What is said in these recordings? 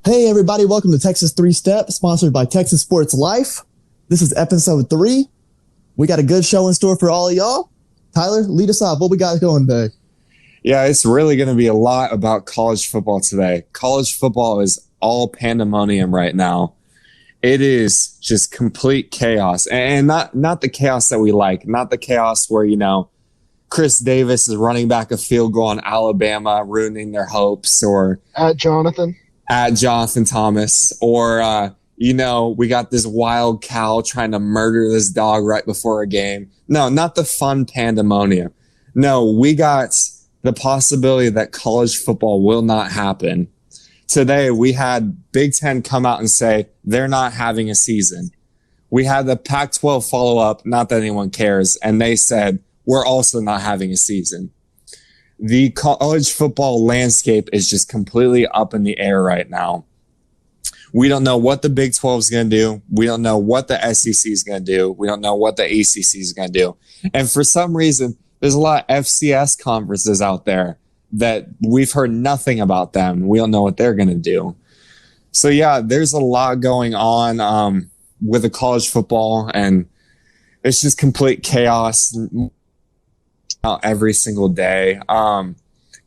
Hey everybody, welcome to Texas 3 Step, sponsored by Texas Sports Life. This is episode 3. We got a good show in store for all of y'all. Tyler, lead us off. What we got going today? Yeah, it's really going to be a lot about college football today. College football is all pandemonium right now. It is just complete chaos, and not the chaos that we like, not the chaos where, Chris Davis is running back a field goal on Alabama, ruining their hopes, or at Jonathan Thomas, or, we got this wild cow trying to murder this dog right before a game. No, not the fun pandemonium. No, we got the possibility that college football will not happen. Today, we had Big Ten come out and say they're not having a season. We had the Pac-12 follow up, not that anyone cares, and they said we're also not having a season. The college football landscape is just completely up in the air right now. We don't know what the Big 12 is going to do. We don't know what the SEC is going to do. We don't know what the ACC is going to do. And for some reason, there's a lot of FCS conferences out there that we've heard nothing about them. We don't know what they're going to do. So, yeah, there's a lot going on with the college football, and it's just complete chaos every single day.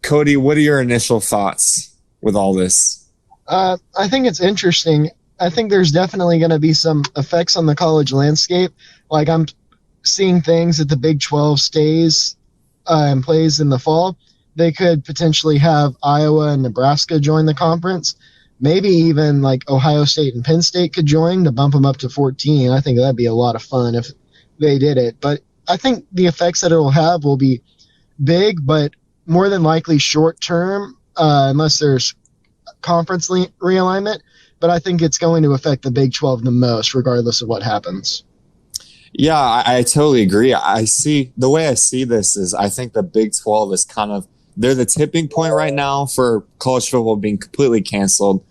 Cody, what are your initial thoughts with all this? I think it's interesting. I think there's definitely going to be some effects on the college landscape. Like, I'm seeing things that the Big 12 stays and plays in the fall. They could potentially have Iowa and Nebraska join the conference. Maybe even like Ohio State and Penn State could join to bump them up to 14. I think that'd be a lot of fun if they did it. But I think the effects that it will have will be big, but more than likely short term, unless there's conference realignment. But I think it's going to affect the Big 12 the most, regardless of what happens. Yeah, I totally agree. The way I see this is I think the Big 12 is they're the tipping point right now for college football being completely canceled.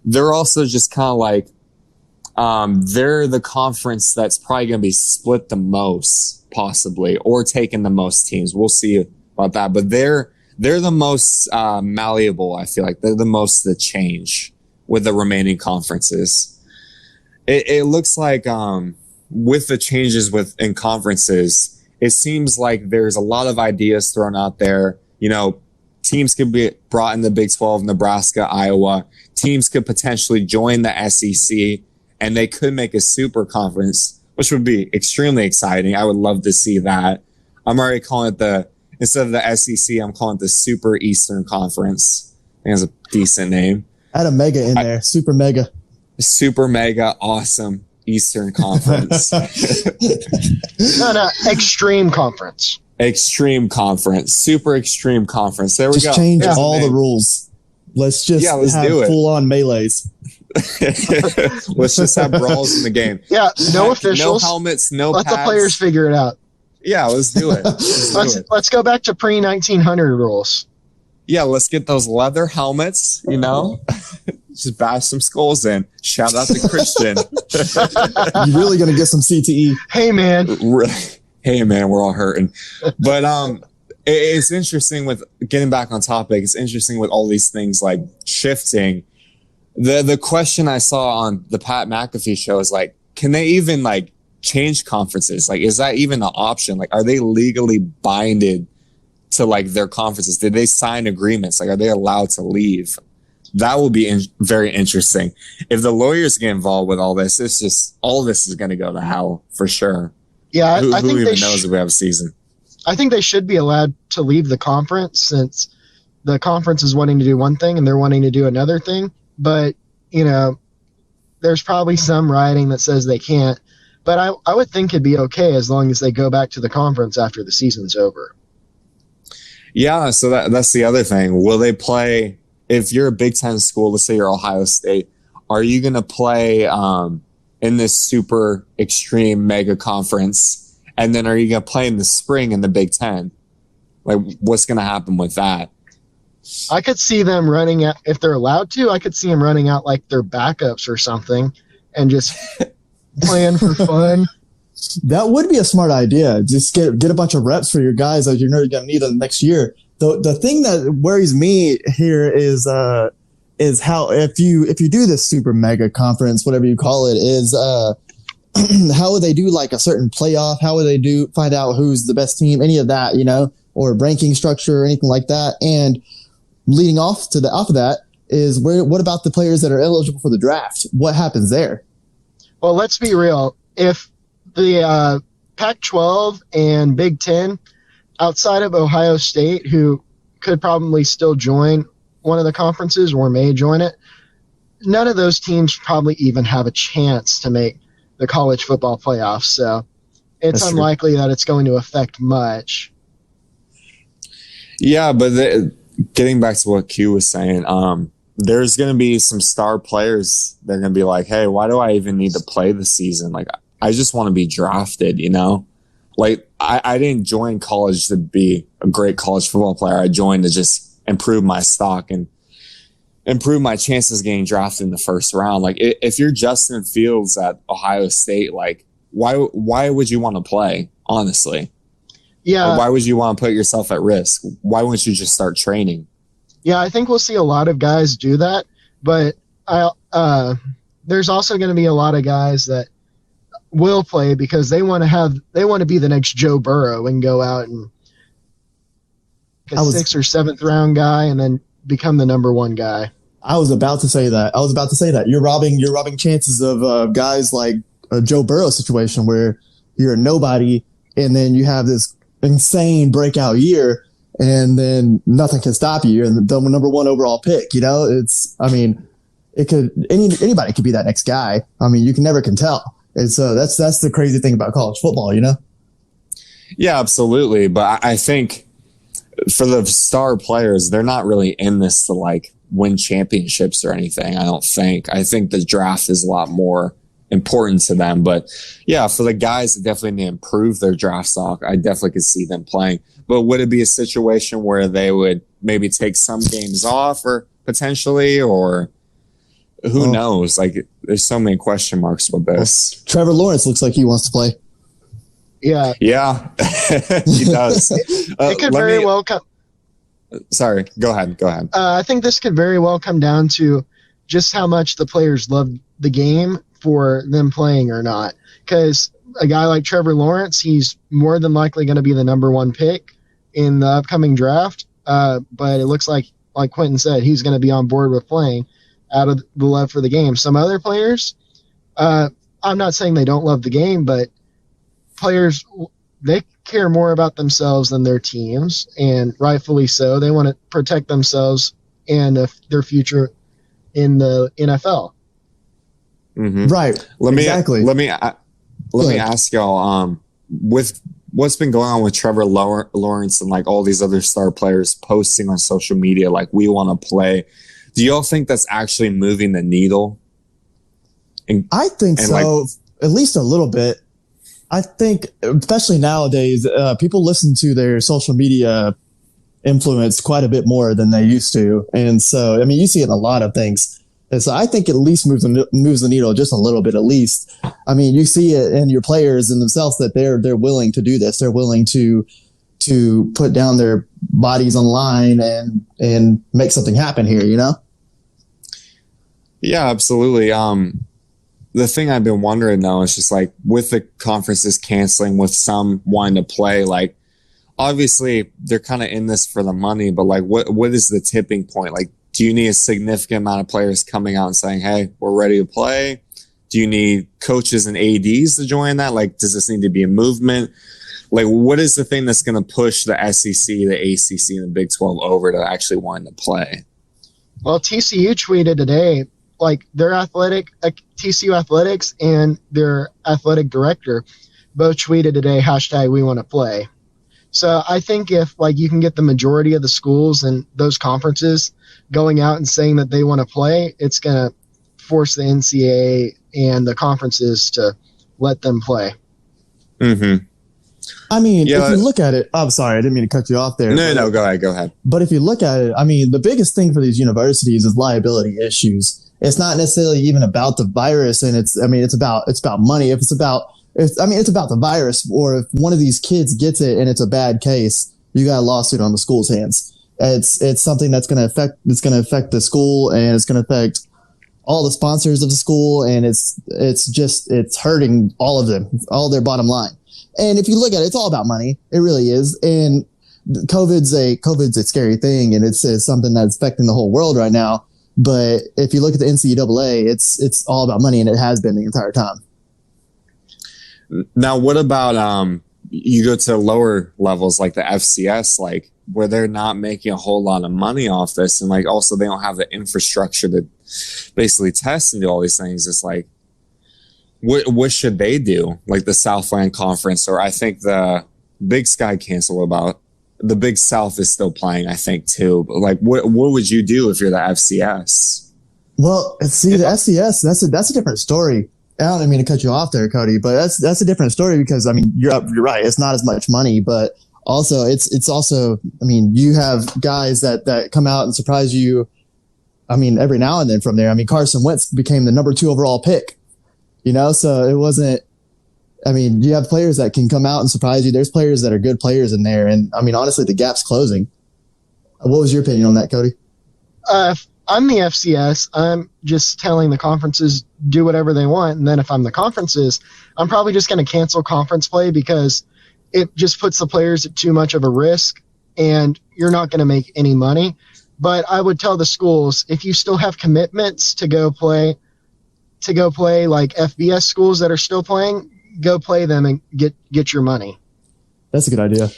They're also just kind of like, they're the conference that's probably going to be split the most, possibly, or taking the most teams. We'll see about that. But they're the most malleable, I feel like. They're the most to change with the remaining conferences. It looks like with the changes in conferences, it seems like there's a lot of ideas thrown out there. Teams could be brought in the Big 12, Nebraska, Iowa. Teams could potentially join the SEC, and they could make a super conference, which would be extremely exciting. I would love to see that. I'm already calling it instead of the SEC, I'm calling it the Super Eastern Conference. I think it's a decent name. Add a mega in there. Super mega. Super mega awesome Eastern Conference. No, extreme conference. Extreme conference, super extreme conference. There we go. Just change all the rules. Let's just have full-on melees. Let's just have brawls in the game. Yeah, no officials, no helmets, no pads. Let the players figure it out. Yeah, let's do it. Let's go back to pre-1900 rules. Yeah, let's get those leather helmets. Just bash some skulls in. Shout out to Christian. You're really gonna get some CTE. Hey man, we're all hurting. But it's interesting with getting back on topic. It's interesting with all these things like shifting. The question I saw on the Pat McAfee show is like, can they even like change conferences? Like, is that even an option? Like, are they legally binded to like their conferences? Did they sign agreements? Like, are they allowed to leave? That will be very interesting. If the lawyers get involved with all this, it's just all this is going to go to hell for sure. Yeah, who think even knows if we have a season? I think they should be allowed to leave the conference, since the conference is wanting to do one thing and they're wanting to do another thing. But, there's probably some writing that says they can't. But I would think it'd be okay as long as they go back to the conference after the season's over. Yeah, so that's the other thing. Will they play, if you're a Big Ten school, let's say you're Ohio State, are you going to play in this super extreme mega conference? And then are you going to play in the spring in the Big Ten? Like, what's going to happen with that? I could see them running out, if they're allowed to, I could see them running out like their backups or something and just playing for fun. That would be a smart idea. Just get a bunch of reps for your guys that you're going to need them next year. The thing that worries me here is is how if you do this super mega conference, whatever you call it, is how would they do like a certain playoff? How would they find out who's the best team? Any of that, or ranking structure or anything like that? And leading off of that is what about the players that are eligible for the draft? What happens there? Well, let's be real. If the Pac-12 and Big Ten, outside of Ohio State, who could probably still join one of the conferences or may join it, none of those teams probably even have a chance to make the college football playoffs. So it's unlikely that it's going to affect much. Yeah, but getting back to what Q was saying, there's going to be some star players. They're going to be like, hey, why do I even need to play this season? Like, I just want to be drafted, Like, I didn't join college to be a great college football player. I joined to just improve my stock and improve my chances of getting drafted in the first round. Like, if you're Justin Fields at Ohio State, like, why would you want to play, honestly? Yeah. Or why would you want to put yourself at risk? Why wouldn't you just start training? Yeah, I think we'll see a lot of guys do that, but there's also going to be a lot of guys that will play because they want to be the next Joe Burrow and go out and a 6th or 7th round guy and then become the number 1 guy. I was about to say that. You're robbing chances of guys like a Joe Burrow situation where you're a nobody and then you have this insane breakout year and then nothing can stop you. You're the number 1 overall pick. Anybody could be that next guy. You can never tell. And so that's the crazy thing about college football, Yeah, absolutely. But I think for the star players, they're not really in this to like win championships or anything. I don't think. I think the draft is a lot more important to them. But yeah, for the guys that definitely need to improve their draft stock, I definitely could see them playing. But would it be a situation where they would maybe take some games off or potentially, or who knows? Like, there's so many question marks with this. Trevor Lawrence looks like he wants to play. Yeah. Yeah, he does. It could very well come. Sorry, go ahead. I think this could very well come down to just how much the players love the game for them playing or not. Because a guy like Trevor Lawrence, he's more than likely going to be the number 1 pick in the upcoming draft. But it looks like Quentin said, he's going to be on board with playing out of the love for the game. Some other players, I'm not saying they don't love the game, but players, they care more about themselves than their teams, and rightfully so. They want to protect themselves and their future in the NFL. Mm-hmm. Right. Let me ask y'all, with what's been going on with Trevor Lawrence and like all these other star players posting on social media, like, we want to play. Do y'all think that's actually moving the needle? I think so, at least a little bit. I think, especially nowadays, people listen to their social media influence quite a bit more than they used to. And so, you see it in a lot of things. And so I think it at least moves the needle just a little bit, at least. You see it in your players in themselves that they're willing to do this. They're willing to put down their bodies on the line and make something happen here, Yeah, absolutely. The thing I've been wondering though is just like, with the conferences canceling, with some wanting to play, like, obviously they're kind of in this for the money, but like, what is the tipping point? Like, do you need a significant amount of players coming out and saying, hey, we're ready to play? Do you need coaches and ADs to join that? Like, does this need to be a movement? Like, what is the thing that's going to push the SEC, the ACC, and the Big 12 over to actually wanting to play? Well, TCU tweeted today, like, their TCU Athletics and their athletic director both tweeted today, #we want to play. So I think if like you can get the majority of the schools and those conferences going out and saying that they want to play, it's going to force the NCAA and the conferences to let them play. Mm-hmm. If you look at it, I'm sorry, I didn't mean to cut you off there. No, go ahead. But if you look at it, the biggest thing for these universities is liability issues. It's not necessarily even about the virus, and it's about money. It's about the virus, or if one of these kids gets it and it's a bad case, you got a lawsuit on the school's hands. It's something that's going to affect the school, and it's going to affect all the sponsors of the school, and it's hurting all of them, all their bottom line. And if you look at it, it's all about money. It really is. And COVID's a scary thing, and it's something that's affecting the whole world right now. But if you look at the NCAA, it's all about money, and it has been the entire time. Now, what about you go to lower levels like the FCS, like where they're not making a whole lot of money off this, and like also they don't have the infrastructure to basically test and do all these things. It's like, what should they do? Like the Southland Conference, or I think the Big Sky canceled about. The Big South is still playing, I think, too. But like, what would you do if you're the FCS? Well, see, the FCS, that's a different story. I don't mean to cut you off there, Cody, but that's a different story because, I mean, you're right. It's not as much money, but also it's also, I mean, you have guys that come out and surprise you. I mean, every now and then from there. I mean, Carson Wentz became the number 2 overall pick, so it wasn't. I mean, you have players that can come out and surprise you. There's players that are good players in there. And, I mean, honestly, the gap's closing. What was your opinion on that, Cody? I'm the FCS. I'm just telling the conferences do whatever they want. And then if I'm the conferences, I'm probably just going to cancel conference play because it just puts the players at too much of a risk and you're not going to make any money. But I would tell the schools, if you still have commitments to go play like FBS schools that are still playing, go play them and get your money. That's a good idea.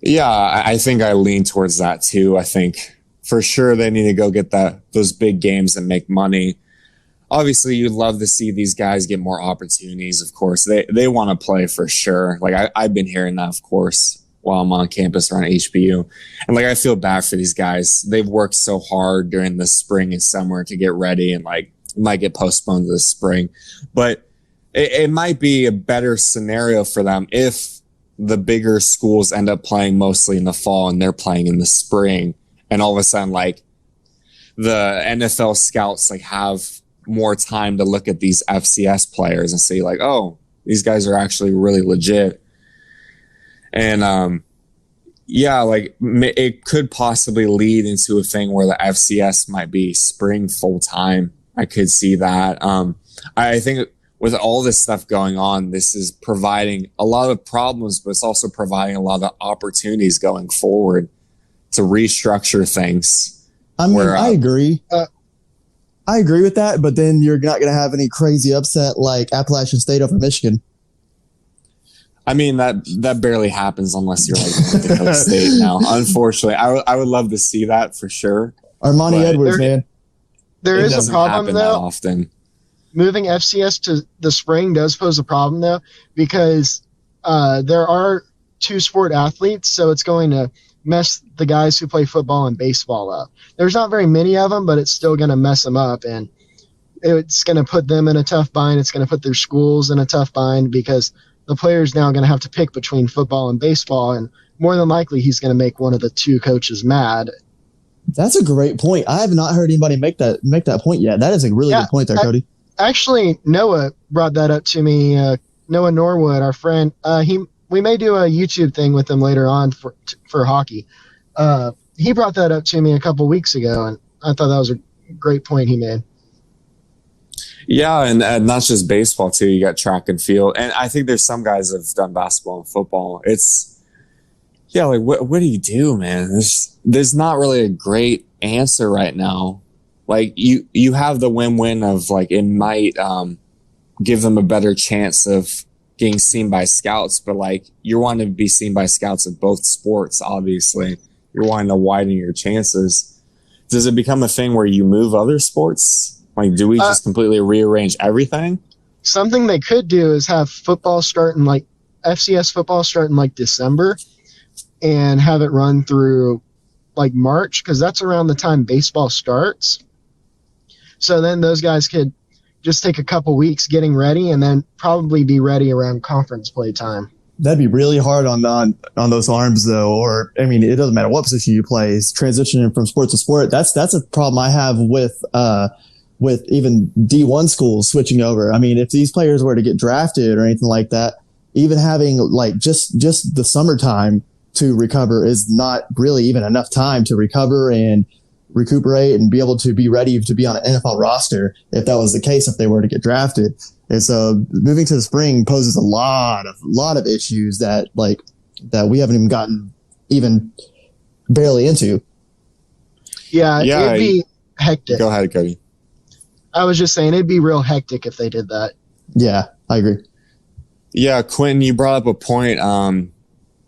Yeah, I think I lean towards that too. I think for sure they need to go get those big games and make money. Obviously, you'd love to see these guys get more opportunities. Of course, they want to play for sure. Like I've been hearing that, of course, while I'm on campus around HBU. And like I feel bad for these guys. They've worked so hard during the spring and summer to get ready, and like might get postponed to the spring. But it might be a better scenario for them if the bigger schools end up playing mostly in the fall and they're playing in the spring. And all of a sudden, like the NFL scouts like have more time to look at these FCS players and see like, oh, these guys are actually really legit. And, yeah, like it could possibly lead into a thing where the FCS might be spring full time. I could see that. I think with all this stuff going on, this is providing a lot of problems, but it's also providing a lot of opportunities going forward to restructure things. I mean, I agree. I agree with that, but then you're not going to have any crazy upset like Appalachian State over Michigan. I mean, that barely happens unless you're like Dakota State now. Unfortunately, I would love to see that for sure. Armani Edwards, man. There is a problem, though. Often. Moving FCS to the spring does pose a problem, though, because there are 2-sport athletes, so it's going to mess the guys who play football and baseball up. There's not very many of them, but it's still going to mess them up, and it's going to put them in a tough bind. It's going to put their schools in a tough bind because the player's now going to have to pick between football and baseball, and more than likely he's going to make one of the 2 coaches mad. That's a great point. I have not heard anybody make that point yet. That is a really good point there, Cody. Actually, Noah brought that up to me. Noah Norwood, our friend, we may do a YouTube thing with him later on for hockey. He brought that up to me a couple weeks ago, and I thought that was a great point he made. Yeah, and not just baseball too. You got track and field, and I think there's some guys that have done basketball and football. It's like what do you do, man? There's not really a great answer right now. Like you have the win-win of like it might give them a better chance of getting seen by scouts, but like you're wanting to be seen by scouts of both sports. Obviously, you're wanting to widen your chances. Does it become a thing where you move other sports? Like, do we just completely rearrange everything? Something they could do is have football start in like FCS football start in like December and have it run through like March, because that's around the time baseball starts. So then those guys could just take a couple weeks getting ready and then probably be ready around conference play time. That'd be really hard on those arms, though. Or, I mean, it doesn't matter what position you play. Transitioning from sport to sport, that's a problem I have with even D1 schools switching over. I mean, if these players were to get drafted or anything like that, even having like just the summertime to recover is not really even enough time to recover and recuperate and be able to be ready to be on an NFL roster if that was the case, if they were to get drafted. And so moving to the spring poses a lot of issues that we haven't even gotten even barely into. Yeah, it'd be hectic. Go ahead, Cody. I was just saying it'd be real hectic if they did that. Yeah, I agree. Yeah, Quentin, you brought up a point.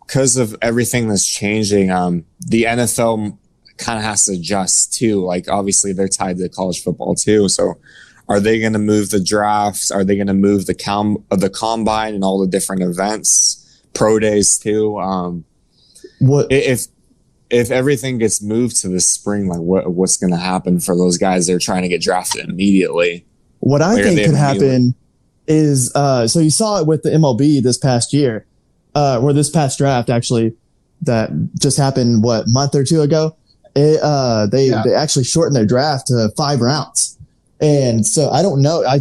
Because of everything that's changing, the NFL kind of has to adjust too. Like, obviously, they're tied to college football too. So, are they going to move the drafts? Are they going to move the combine and all the different events, pro days too? What if everything gets moved to the spring, like what's going to happen for those guys that are trying to get drafted immediately? What I think could happen is, so you saw it with the MLB this past year, or this past draft, actually, that just happened, a month or two ago? They actually shortened their draft to 5 rounds. And so I don't know. I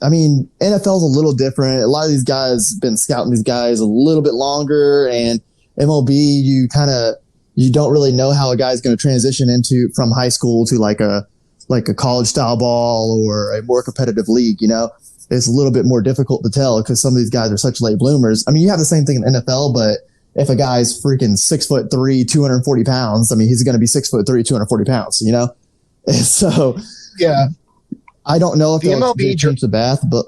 mean, NFL's a little different. A lot of these guys been scouting these guys a little bit longer, and MLB, you don't really know how a guy's going to transition from high school to like a college style ball or a more competitive league. It's a little bit more difficult to tell because some of these guys are such late bloomers. I mean, you have the same thing in NFL, but if a guy's freaking 6'3", 240 pounds, I mean, he's going to be 6'3", 240 pounds, And so, yeah, I don't know if the MLB change the draft, but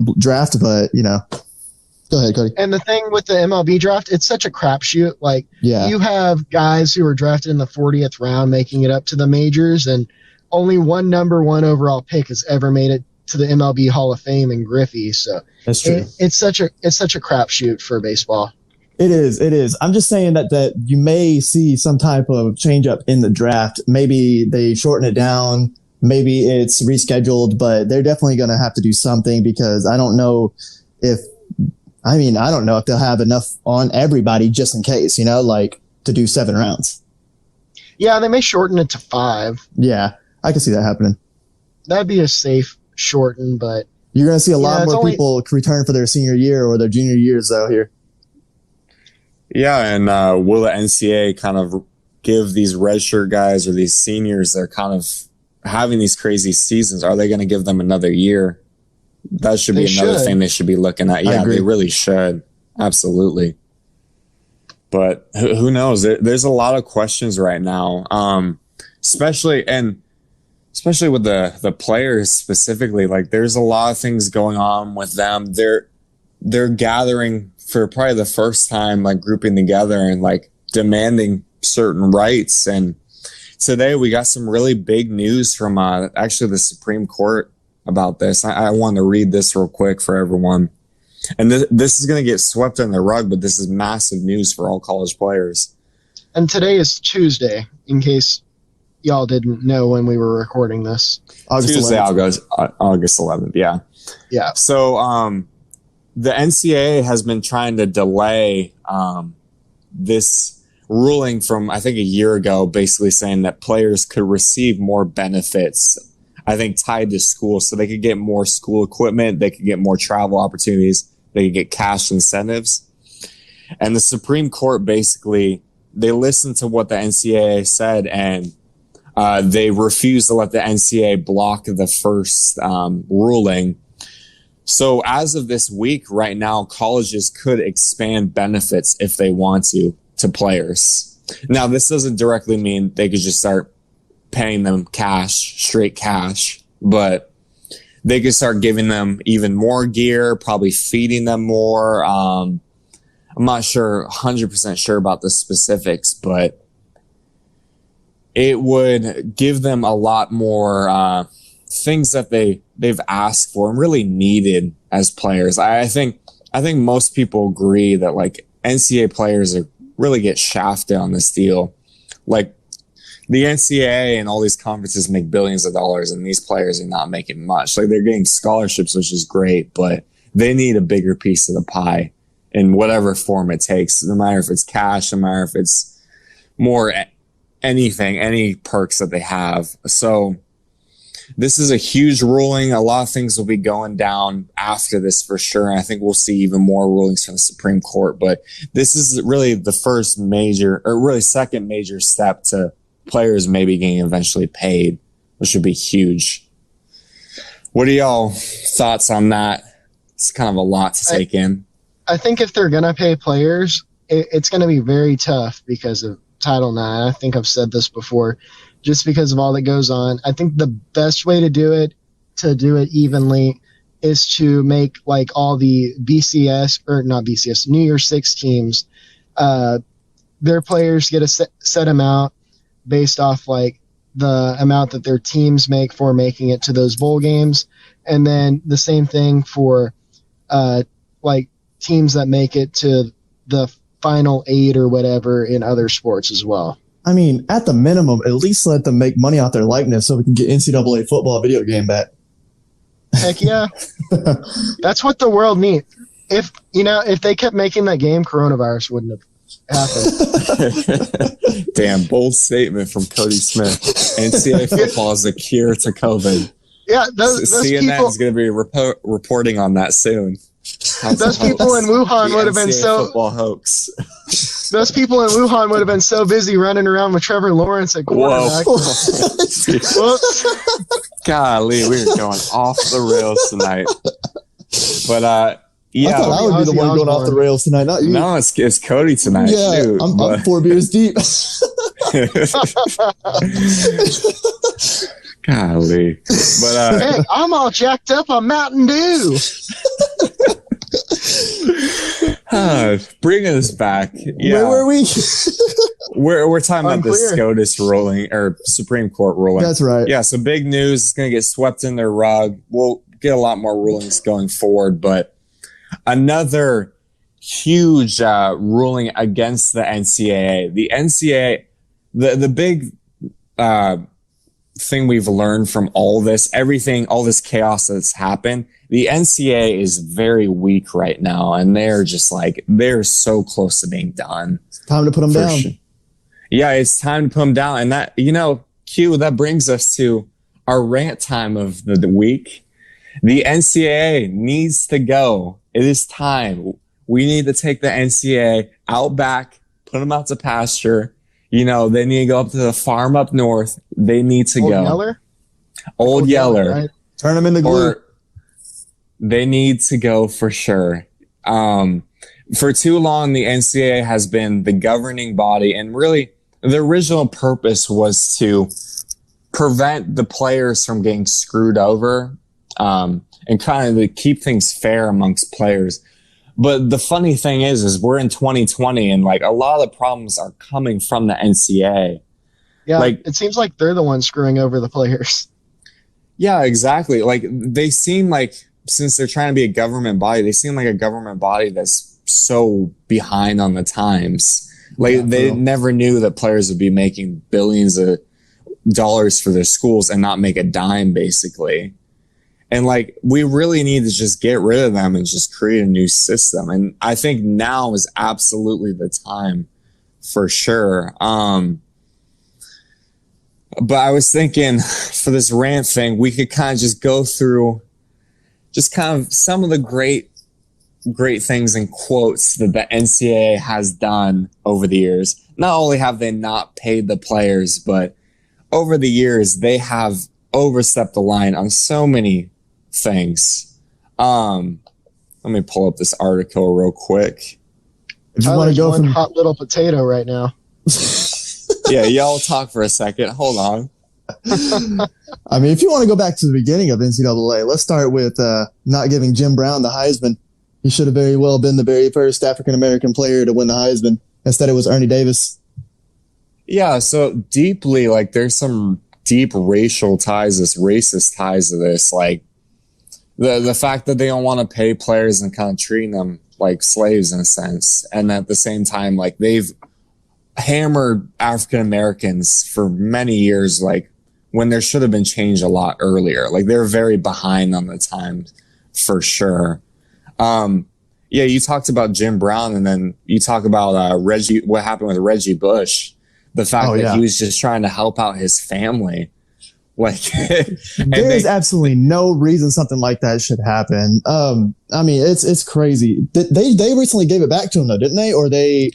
go ahead, Cody. And the thing with the MLB draft, it's such a crapshoot. Like, you have guys who were drafted in the 40th round making it up to the majors, and only one number 1 overall pick has ever made it to the MLB Hall of Fame in Griffey. So that's true. It's such a crapshoot for baseball. It is. I'm just saying that you may see some type of change up in the draft. Maybe they shorten it down. Maybe it's rescheduled, but they're definitely going to have to do something because I don't know if they'll have enough on everybody just in case, to do 7 rounds. Yeah, they may shorten it to 5. Yeah, I can see that happening. That'd be a safe shorten, but you're going to see a lot more people return for their senior year or their junior years though here. Yeah, and will the NCAA kind of give these redshirt guys or these seniors that are kind of having these crazy seasons, are they going to give them another year? That should be another thing they should be looking at. Yeah, they really should. Absolutely. But who knows? There's a lot of questions right now, especially with the players specifically. Like, there's a lot of things going on with them. They're gathering for probably the first time, like grouping together and like demanding certain rights. And today we got some really big news from actually the Supreme Court about this. I want to read this real quick for everyone. And this is going to get swept under the rug, but this is massive news for all college players. And today is Tuesday, in case y'all didn't know when we were recording this. Tuesday, August 11th. Yeah. Yeah. So, the NCAA has been trying to delay this ruling from, I think, a year ago, basically saying that players could receive more benefits, I think, tied to school. So they could get more school equipment, they could get more travel opportunities, they could get cash incentives. And the Supreme Court basically, they listened to what the NCAA said, and they refused to let the NCAA block the first ruling. So as of this week, right now, colleges could expand benefits if they want to players. Now, this doesn't directly mean they could just start paying them straight cash, but they could start giving them even more gear, probably feeding them more. I'm not 100% sure about the specifics, but it would give them a lot more things that they've asked for and really needed as players. I think most people agree that like NCAA players really get shafted on this deal. Like, the NCAA and all these conferences make billions of dollars, and these players are not making much. Like, they're getting scholarships, which is great, but they need a bigger piece of the pie in whatever form it takes, no matter if it's cash, no matter if it's more anything, any perks that they have. So this is a huge ruling. A lot of things will be going down after this for sure. And I think we'll see even more rulings from the Supreme Court. But this is really the first major, or really second major step to players maybe getting eventually paid, which would be huge. What are y'all thoughts on that? It's kind of a lot to take in. I think if they're going to pay players, it's going to be very tough because of Title IX. I think I've said this before, just because of all that goes on. I think the best way to do it evenly, is to make like all the New Year's Six teams, their players get a set amount based off like the amount that their teams make for making it to those bowl games. And then the same thing for like teams that make it to the final 8 or whatever in other sports as well. I mean, at the minimum, at least let them make money off their likeness so we can get NCAA football video game back. Heck yeah. That's what the world needs. If they kept making that game, coronavirus wouldn't have happened. Damn, bold statement from Cody Smith. NCAA football is the cure to COVID. Yeah, those CNN is going to be reporting on that soon. Those people in Wuhan would have been so football hoax. Those people in Wuhan would have been so busy running around with Trevor Lawrence at quarterback. Golly, we are going off the rails tonight. But yeah, I thought I would be the one going off the rails tonight, not you. No, it's Cody tonight. Yeah, dude, I'm 4 beers deep. Golly, but hey, I'm all jacked up on Mountain Dew. Bringing us back. Yeah. Where were we? We're talking about the SCOTUS ruling or Supreme Court ruling. That's right. Yeah, so big news. It's going to get swept in their rug. We'll get a lot more rulings going forward, but another huge ruling against the NCAA. The NCAA, the big thing we've learned from all this chaos that's happened, the NCAA is very weak right now, and they're so close to being done. It's time to put them down. Sure. Yeah, it's time to put them down. And that, Q, that brings us to our rant time of the week. The NCAA needs to go. It is time. We need to take the NCAA out back, put them out to pasture. They need to go up to the farm up north. They need to go. Old Yeller. Right? Turn them into glue. They need to go for sure. For too long, the NCAA has been the governing body, and really the original purpose was to prevent the players from getting screwed over, and kind of to keep things fair amongst players. But the funny thing is we're in 2020, and like a lot of the problems are coming from the NCAA. Yeah, it seems like they're the ones screwing over the players. Yeah, exactly. Like they seem like, since they're trying to be a government body, they seem like a government body that's so behind on the times. Like they never knew that players would be making billions of dollars for their schools and not make a dime, basically. And like, we really need to just get rid of them and just create a new system. And I think now is absolutely the time for sure. But I was thinking for this rant thing, we could kind of just go through just kind of some of the great things and quotes that the NCAA has done over the years. Not only have they not paid the players, but over the years, they have overstepped the line on so many things. Let me pull up this article real quick. If you want to go from hot little potato right now. Yeah, y'all talk for a second. Hold on. I mean, if you want to go back to the beginning of NCAA, let's start with not giving Jim Brown the Heisman. He should have very well been the very first African-American player to win the Heisman. Instead, it was Ernie Davis. Yeah, so deeply, like, there's some deep racial ties, racist ties to this. Like, the fact that they don't want to pay players and kind of treating them like slaves in a sense. And at the same time, like, they've hammered African-Americans for many years, like, when there should have been change a lot earlier. Like, they're very behind on the times for sure. Yeah, you talked about Jim Brown, and then you talk about what happened with Reggie Bush. The fact that he was just trying to help out his family Like, there is absolutely no reason something like that should happen. I mean, it's crazy. They recently gave it back to him though, didn't they? Or they?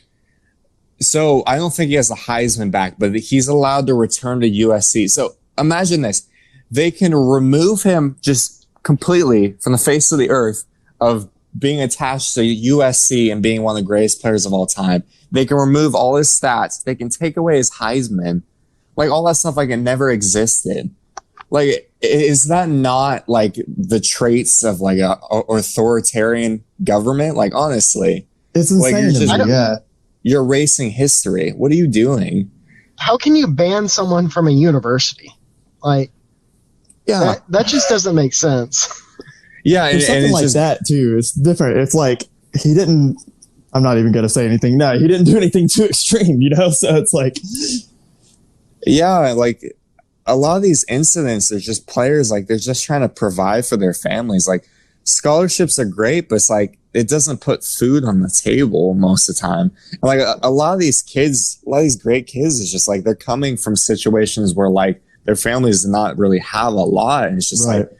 So I don't think he has a Heisman back, but he's allowed to return to USC. So imagine this: they can remove him just completely from the face of the earth of being attached to USC and being one of the greatest players of all time. They can remove all his stats. They can take away his Heisman. Like, all that stuff, like, it never existed. Like, is that not, like, the traits of, like, a authoritarian government? Like, honestly. It's insane. Like, you're erasing history. What are you doing? How can you ban someone from a university? Like, that just doesn't make sense. Yeah, and something like that, too. It's different. It's like, he didn't... I'm not even going to say anything. No, he didn't do anything too extreme, you know? So it's like... Yeah, like a lot of these incidents, there's just players, like, they're just trying to provide for their families. Like, scholarships are great, but it's like, it doesn't put food on the table most of the time. And like a lot of these kids, a lot of these great kids, is just like, they're coming from situations where, like, their families do not really have a lot. And it's just like,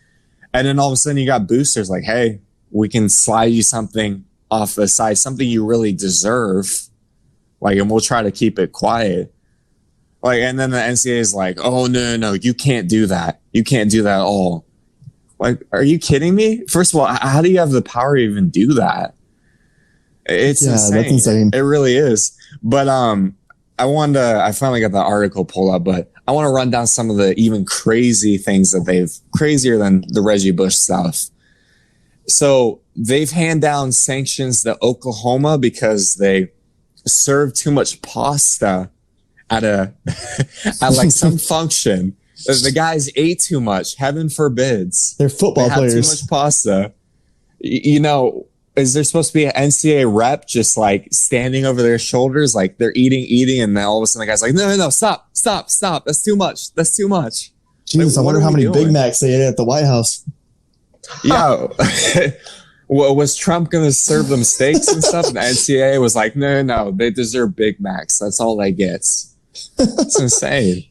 and then all of a sudden you got boosters like, hey, we can slide you something off the side, something you really deserve. Like, and we'll try to keep it quiet. Like, and then the NCAA is like, oh, no, you can't do that. You can't do that at all. Like, are you kidding me? First of all, how do you have the power to even do that? It's insane. That's insane. It really is. But I finally got the article pulled up, but I want to run down some of the even crazy things that crazier than the Reggie Bush stuff. So they've handed down sanctions to Oklahoma because they served too much pasta at like some function. The guys ate too much. Heaven forbids. They're football players. Too much pasta. You know, is there supposed to be an NCAA rep just like standing over their shoulders, like they're eating, and then all of a sudden the guy's like, no, stop. That's too much. Jesus, like, I wonder how many Big Macs they ate at the White House. Yeah. Well, was Trump going to serve them steaks and stuff? And the NCAA was like, no, they deserve Big Macs. That's all they get. It's insane.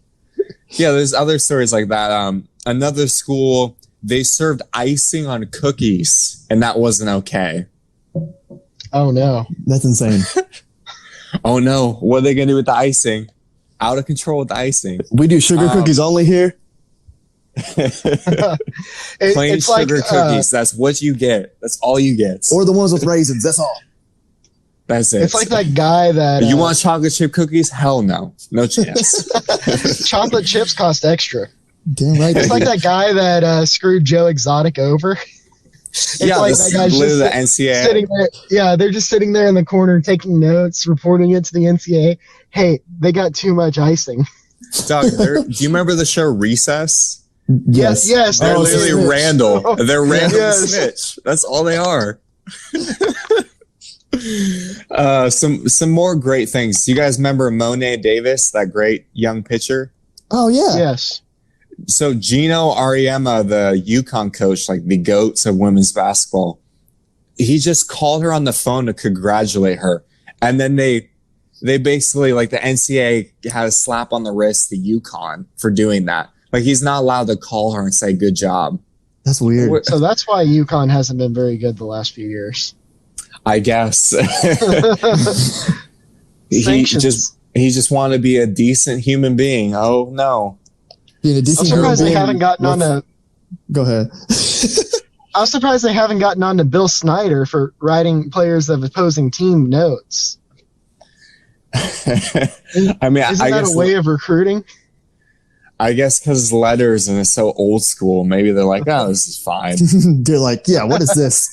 Yeah, there's other stories like that. Another school, they served icing on cookies, and that wasn't okay. Oh, no. That's insane. Oh, no. What are they going to do with the icing? Out of control with the icing. We do sugar cookies only here. Plain sugar cookies. That's what you get. That's all you get. Or the ones with raisins. That's all. That's it. It's like that guy that... You want chocolate chip cookies? Hell no. No chance. Chocolate chips cost extra. Damn right. It's like that guy that screwed Joe Exotic over. It's like that guy's just the NCAA. Sitting there. Yeah, they're just sitting there in the corner taking notes, reporting it to the NCAA. Hey, they got too much icing. Doug, do you remember the show Recess? Yes. They're literally Randall. They're Randall Snitch. That's all they are. Some more great things. Do you guys remember Monet Davis, that great young pitcher? Oh yeah. Yes. So Gino Ariema, the UConn coach, like the GOAT of women's basketball, he just called her on the phone to congratulate her. And then they basically, like, the NCAA had a slap on the wrist to UConn for doing that. Like, he's not allowed to call her and say, good job. That's weird. So that's why UConn hasn't been very good the last few years. I guess. he just wanted to be a decent human being. Oh, no. Being a decent I'm surprised they haven't gotten on to... Go ahead. I'm surprised they haven't gotten on to Bill Snyder for writing players of opposing team notes. I mean, isn't that a way of recruiting? I guess because letters and it's so old school, maybe they're like, oh, this is fine. They're like, yeah, what is this?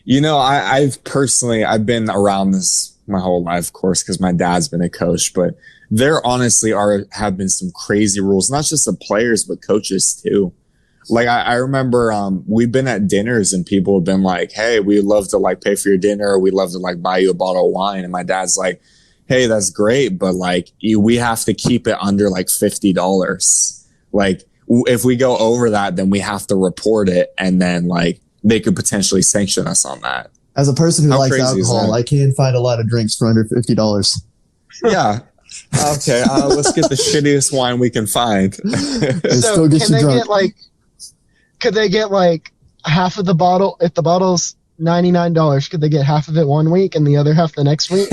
You know, I've been around this my whole life, of course, because my dad's been a coach, but there honestly have been some crazy rules, not just the players, but coaches too. Like I remember, we've been at dinners and people have been like, hey, we'd love to like pay for your dinner. Or we'd love to like buy you a bottle of wine. And my dad's like, hey, that's great. But like, we have to keep it under like $50. Like if we go over that, then we have to report it. And then like they could potentially sanction us on that. As a person who likes alcohol, I can find a lot of drinks for under $50. Yeah. Okay, let's get the shittiest wine we can find. So can they get like? Could they get like half of the bottle? If the bottle's $99, could they get half of it one week and the other half the next week?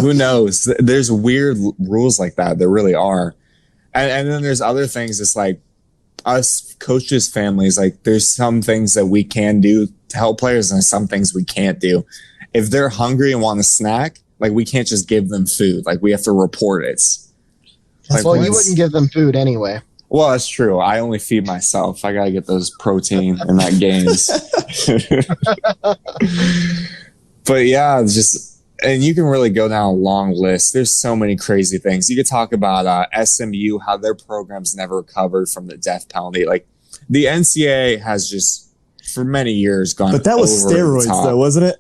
Who knows? There's weird rules like that. There really are. And then there's other things. It's like us coaches, families, like there's some things that we can do to help players and some things we can't do. If they're hungry and want a snack, like we can't just give them food. Like we have to report it. Like, well, you wouldn't give them food anyway. Well, that's true. I only feed myself. I got to get those protein and that gains. But yeah, just, and you can really go down a long list. There's so many crazy things. You could talk about SMU, how their program's never recovered from the death penalty. Like the NCAA has just for many years gone. But that was steroids, though, wasn't it?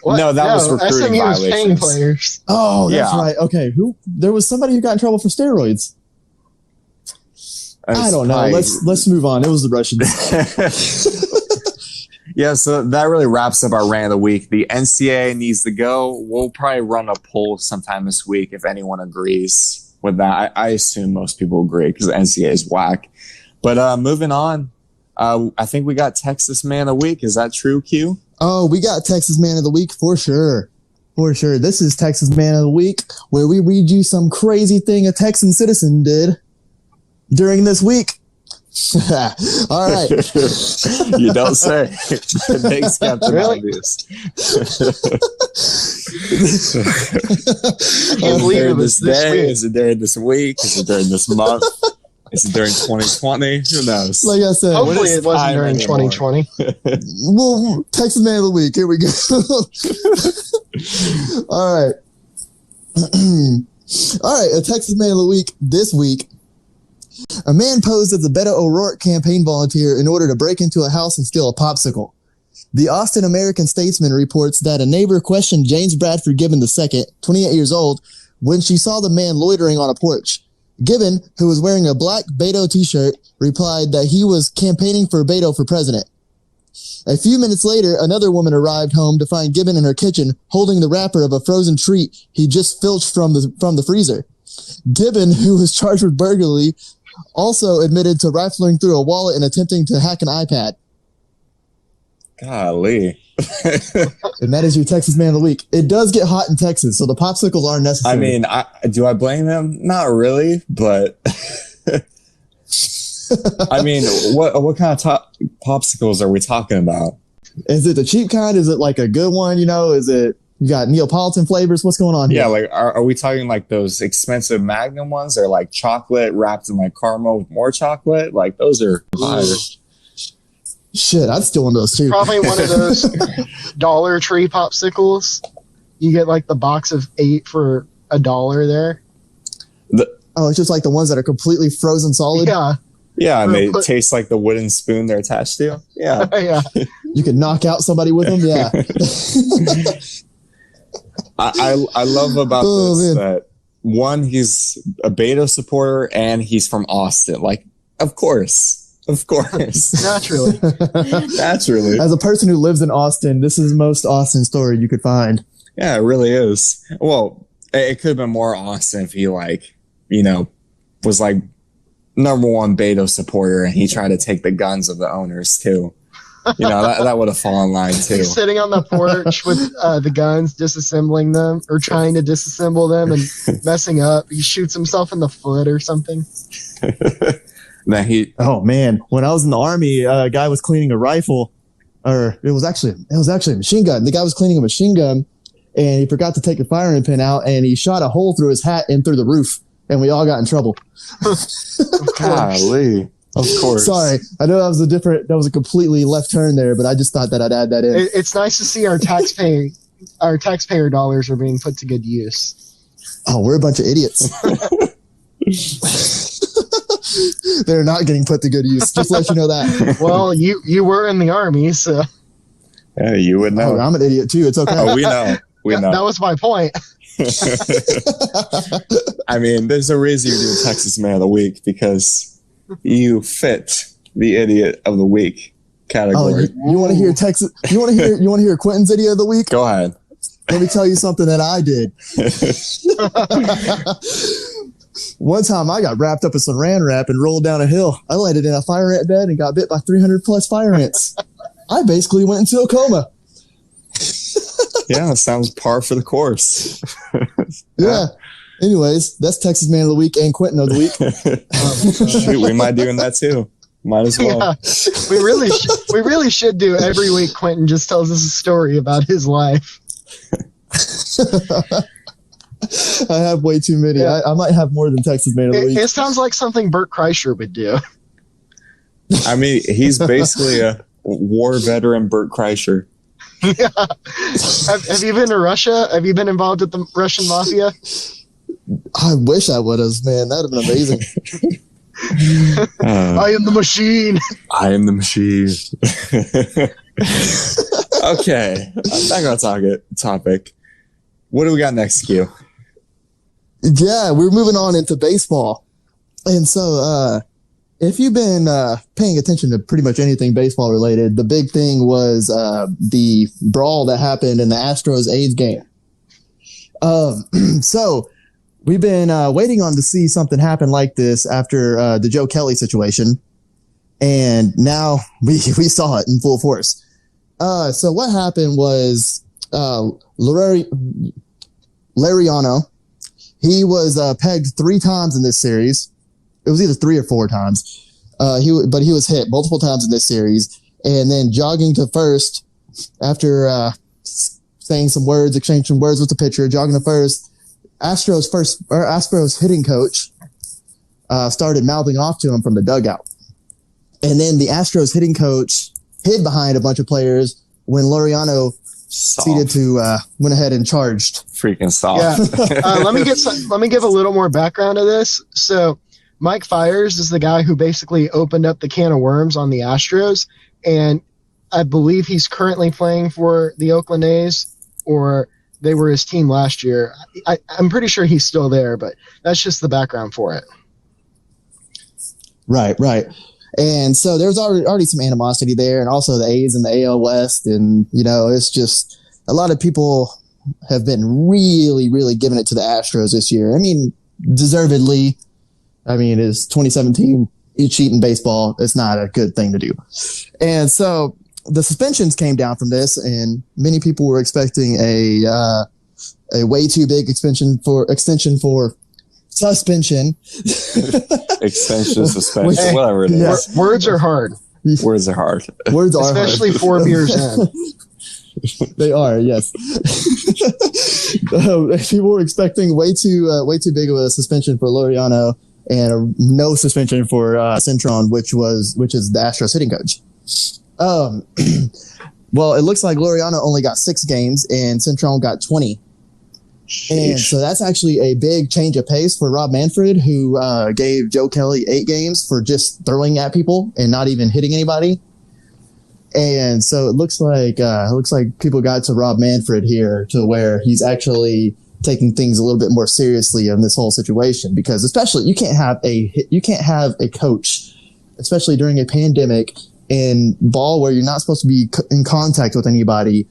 What? No, that was recruiting SMU was violations. paying players. Oh, that's right. Okay, there was somebody who got in trouble for steroids. I don't know. Let's move on. It was the Russians. Yeah, so that really wraps up our rant of the week. The NCAA needs to go. We'll probably run a poll sometime this week if anyone agrees with that. I assume most people agree because the NCAA is whack. But moving on, I think we got Texas Man of the Week. Is that true, Q? Oh, we got Texas Man of the Week for sure. For sure. This is Texas Man of the Week, where we read you some crazy thing a Texan citizen did during this week. All right. You don't say. It makes Captain Obvious. I can't believe it was this week. Is it during this week? Is it during this month? Is it during 2020? Who knows? Like I said, hopefully it wasn't during 2020. Well, Texas Man of the Week. Here we go. All right. All right. A Texas Man of the Week this week. A man posed as a Beto O'Rourke campaign volunteer in order to break into a house and steal a popsicle. The Austin American Statesman reports that a neighbor questioned James Bradford Gibbon II, 28 years old, when she saw the man loitering on a porch. Gibbon, who was wearing a black Beto t-shirt, replied that he was campaigning for Beto for president. A few minutes later, another woman arrived home to find Gibbon in her kitchen holding the wrapper of a frozen treat he just filched from the freezer. Gibbon, who was charged with burglary, also admitted to rifling through a wallet and attempting to hack an iPad. Golly. And that is your Texas Man of the Week. It does get hot in Texas, so the popsicles are necessary. I mean, do I blame him? Not really, but I mean, what kind of popsicles are we talking about? Is it the cheap kind? Is it like a good one? You know, is it, you got Neapolitan flavors? What's going on here? Yeah, like are we talking like those expensive Magnum ones? Or like chocolate wrapped in like caramel with more chocolate? Like those are fire. Shit, I'd still want those too. Probably one of those Dollar Tree popsicles. You get like the box of 8 for $1 there. It's just like the ones that are completely frozen solid. Yeah. Yeah, and they taste like the wooden spoon they're attached to. Yeah. Yeah. You could knock out somebody with them. Yeah. I love about this that one, he's a Beto supporter and he's from Austin. Like, of course. Naturally. As a person who lives in Austin, this is the most Austin story you could find. Yeah, it really is. Well, it could have been more Austin if he was like number one Beto supporter and he tried to take the guns of the owners too. That would have fallen in line too. He's sitting on the porch with the guns, disassembling them or trying to disassemble them and messing up. He shoots himself in the foot or something. Oh man, when I was in the Army, a guy was cleaning a rifle, or it was actually a machine gun. The guy was cleaning a machine gun and he forgot to take the firing pin out and he shot a hole through his hat and through the roof and we all got in trouble. Golly. Of course. Sorry. I know that was a completely left turn there, but I just thought that I'd add that in. It's nice to see our taxpayer dollars are being put to good use. Oh, we're a bunch of idiots. They're not getting put to good use. Just let you know that. Well, you were in the Army, so. Yeah, you would know. Oh, I'm an idiot too. It's okay. Oh, we know. We know. That was my point. I mean, there's a reason you do Texas Man of the Week because you fit the Idiot of the Week category. Oh, you want to hear Texas? You want to hear Quentin's Idiot of the Week? Go ahead. let me tell you something that I did. One time I got wrapped up in saran wrap and rolled down a hill. I landed in a fire ant bed and got bit by 300 plus fire ants. I basically went into a coma. Yeah, that sounds par for the course. Yeah. Anyways, that's Texas Man of the Week and Quentin of the Week. Shoot, we might doing that too. Might as well. Yeah, we really should do every week. Quentin just tells us a story about his life. I have way too many. Yeah. I might have more than Texas Man of the Week. It sounds like something Bert Kreischer would do. I mean, he's basically a war veteran, Bert Kreischer. Yeah. Have you been to Russia? Have you been involved with the Russian mafia? I wish I would have, man. That would have been amazing. I am the machine. I am the machine. Okay. Back on topic. What do we got next, Q? Yeah, we're moving on into baseball. And so, if you've been paying attention to pretty much anything baseball related, the big thing was the brawl that happened in the Astros A's game. So we've been waiting on to see something happen like this after the Joe Kelly situation. And now we saw it in full force. So what happened was Lariano, he was pegged 3 times in this series. It was either 3 or 4 times. He was hit multiple times in this series, and then jogging to first after saying some words, exchanging some words with the pitcher, jogging to first. Astros hitting coach started mouthing off to him from the dugout, and then the Astros hitting coach hid behind a bunch of players when Lariano went ahead and charged. Freaking soft. Yeah. Let me give a little more background to this. So Mike Fiers is the guy who basically opened up the can of worms on the Astros, and I believe he's currently playing for the Oakland A's, or they were his team last year. I'm pretty sure he's still there, but that's just the background for it. Right. And so there's already some animosity there, and also the A's and the AL West, and it's just a lot of people have been really, really giving it to the Astros this year. I mean, deservedly. I mean, it's 2017. You cheat in baseball. It's not a good thing to do. And so the suspensions came down from this, and many people were expecting a way too big extension for suspension. Extension, suspension, whatever it is. Yeah. Words are hard. Words are hard. Words are especially hard. 4 beers in. They are, yes. People were expecting way too big of a suspension for Lariano and no suspension for Cintron, which is the Astros hitting coach. Well, it looks like Lariano only got 6 games and Cintron got 20. Sheesh. And so that's actually a big change of pace for Rob Manfred, who gave Joe Kelly 8 games for just throwing at people and not even hitting anybody. And so it looks like people got to Rob Manfred here to where he's actually taking things a little bit more seriously in this whole situation, because especially you can't have a coach, especially during a pandemic in ball where you're not supposed to be in contact with anybody,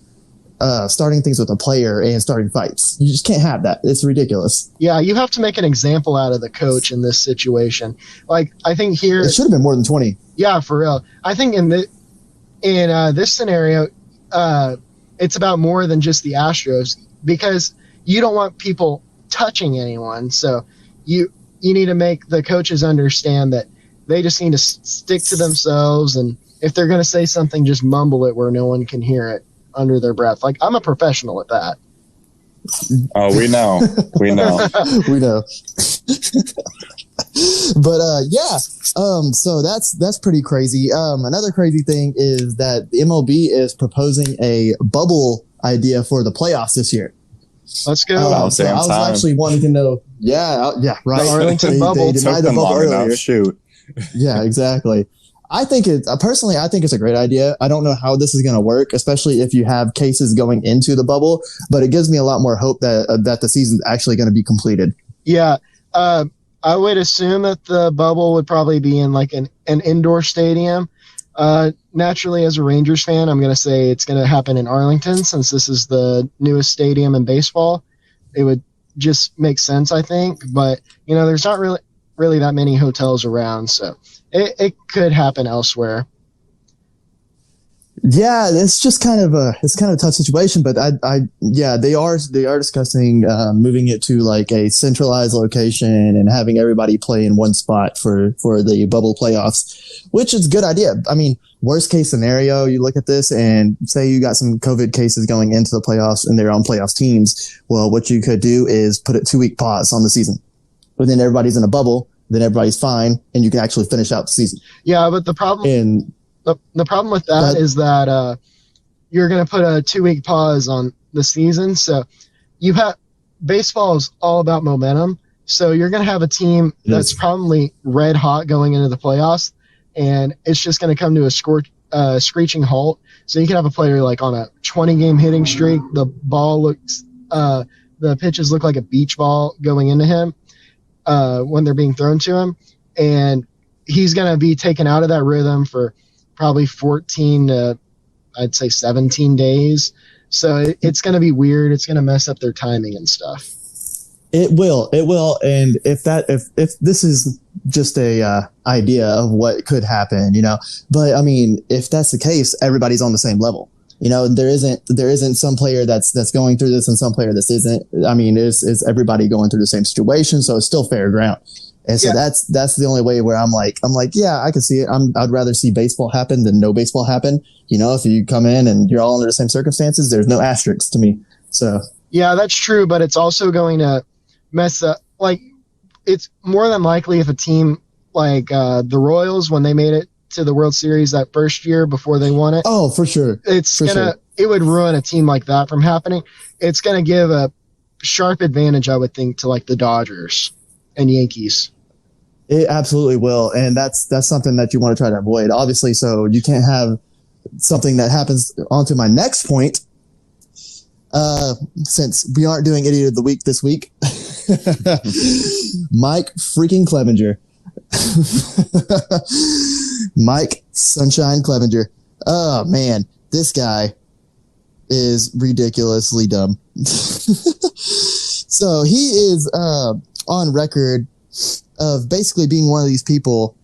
starting things with a player and starting fights. You just can't have that. It's ridiculous. Yeah, you have to make an example out of the coach in this situation. Like, I think here it should have been more than 20. Yeah, for real. I think in this scenario, it's about more than just the Astros, because you don't want people touching anyone. So you need to make the coaches understand that they just need to stick to themselves, and if they're going to say something, just mumble it where no one can hear it under their breath. Like, I'm a professional at that. Oh, we know. We know. We know. But so that's pretty crazy. Another crazy thing is that the MLB is proposing a bubble idea for the playoffs this year. Let's go. I was actually wanting to know. Yeah, right. The Arlington bubble. They denied the bubble earlier. Shoot. Yeah, exactly. I think it's a great idea. I don't know how this is going to work, especially if you have cases going into the bubble, but it gives me a lot more hope that the season's actually going to be completed. Yeah. I would assume that the bubble would probably be in like an indoor stadium. Naturally, as a Rangers fan, I'm going to say it's going to happen in Arlington since this is the newest stadium in baseball. It would just make sense, I think. But, there's not really that many hotels around, so it could happen elsewhere. Yeah, it's just kind of a tough situation, but they are discussing moving it to like a centralized location and having everybody play in one spot for the bubble playoffs, which is a good idea. I mean, worst case scenario, you look at this and say you got some COVID cases going into the playoffs and they're on playoffs teams. Well, what you could do is put a 2-week pause on the season, but then everybody's in a bubble, then everybody's fine, and you can actually finish out the season. Yeah, but the problem. The problem with that is that you're going to put a 2-week pause on the season. So baseball is all about momentum. So you're going to have a team that's probably red hot going into the playoffs, and it's just going to come to a screeching halt. So you can have a player like on a 20-game hitting streak. The pitches look like a beach ball going into him when they're being thrown to him, and he's going to be taken out of that rhythm for probably 14 to, I'd say 17 days. So it's going to be weird. It's going to mess up their timing and stuff. It will. And if this is just a idea of what could happen, but I mean, if that's the case, everybody's on the same level. There isn't some player that's going through this and some player that isn't. I mean, it's everybody going through the same situation. So it's still fair ground. And so that's the only way where I'm like, yeah, I can see it. I'd rather see baseball happen than no baseball happen. If you come in and you're all under the same circumstances, there's no asterisks to me. So yeah, that's true. But it's also going to mess up. Like, it's more than likely if a team like the Royals, when they made it to the World Series that first year before they won it. Oh, for sure. It would ruin a team like that from happening. It's going to give a sharp advantage, I would think, to like the Dodgers and Yankees. It absolutely will, and that's something that you want to try to avoid, obviously. So you can't have something that happens. Onto my next point, since we aren't doing Idiot of the Week this week, Mike freaking Clevenger, Mike Sunshine Clevenger. Oh man, this guy is ridiculously dumb. So he is on record of basically being one of these people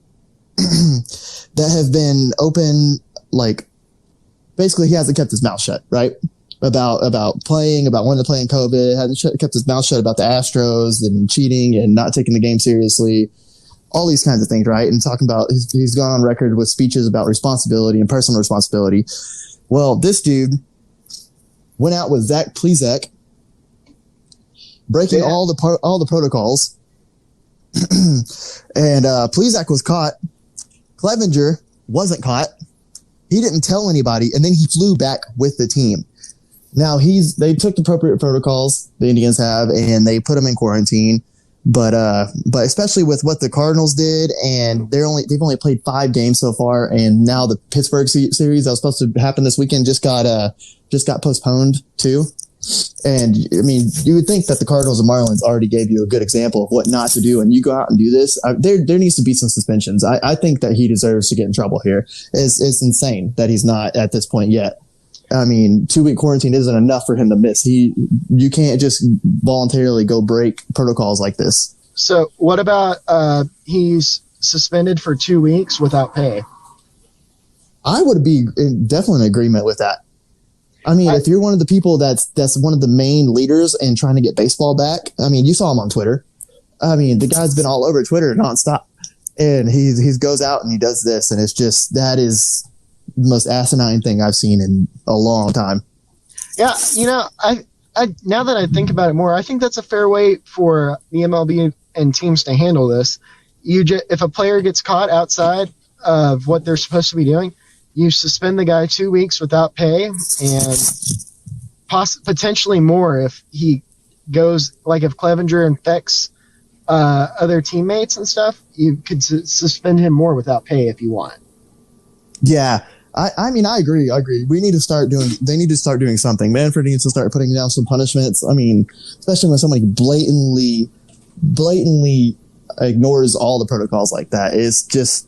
that have been open, like basically he hasn't kept his mouth shut, right? About wanting to play in COVID, hasn't kept his mouth shut about the Astros and cheating and not taking the game seriously, all these kinds of things, right? And talking about, he's gone on record with speeches about responsibility and personal responsibility. Well, this dude went out with Zach Plesac, breaking all the protocols. And Plesac was caught. Clevenger wasn't caught. He didn't tell anybody, and then he flew back with the team. Now they took the appropriate protocols, the Indians have, and they put him in quarantine. But especially with what the Cardinals did, and they've only played 5 games so far, and now the Pittsburgh series that was supposed to happen this weekend just got postponed too. And I mean, you would think that the Cardinals and Marlins already gave you a good example of what not to do, and you go out and do this. There needs to be some suspensions. I think that he deserves to get in trouble here. It's insane that he's not at this point yet. I mean, 2-week quarantine isn't enough for him to miss. You can't just voluntarily go break protocols like this. So what about he's suspended for 2 weeks without pay? I would be definitely in agreement with that. I mean, if you're one of the people that's one of the main leaders in trying to get baseball back, I mean, you saw him on Twitter. I mean, the guy's been all over Twitter nonstop, and he goes out and he does this, and it's just, that is the most asinine thing I've seen in a long time. Yeah, I now that I think about it more, I think that's a fair way for the MLB and teams to handle this. If a player gets caught outside of what they're supposed to be doing, you suspend the guy 2 weeks without pay, and potentially more if he goes, like if Clevenger infects other teammates and stuff, you could suspend him more without pay if you want. Yeah. I mean, I agree. They need to start doing something. Manfred needs to start putting down some punishments. I mean, especially when somebody blatantly ignores all the protocols like that. It's just,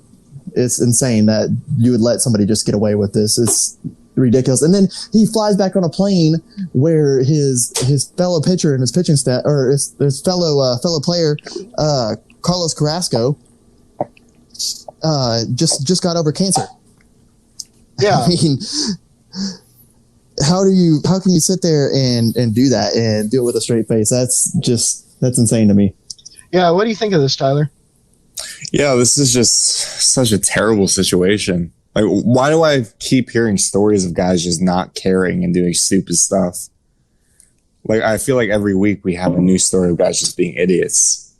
It's insane that you would let somebody just get away with this. It's ridiculous. And then he flies back on a plane where his fellow pitcher and his pitching staff, or his fellow player, Carlos Carrasco, just got over cancer. Yeah. I mean, how can you sit there and do that and do it with a straight face? That's insane to me. Yeah. What do you think of this, Tyler? Yeah, this is just such a terrible situation. Like, why do I keep hearing stories of guys just not caring and doing stupid stuff? Like, I feel like every week we have a new story of guys just being idiots.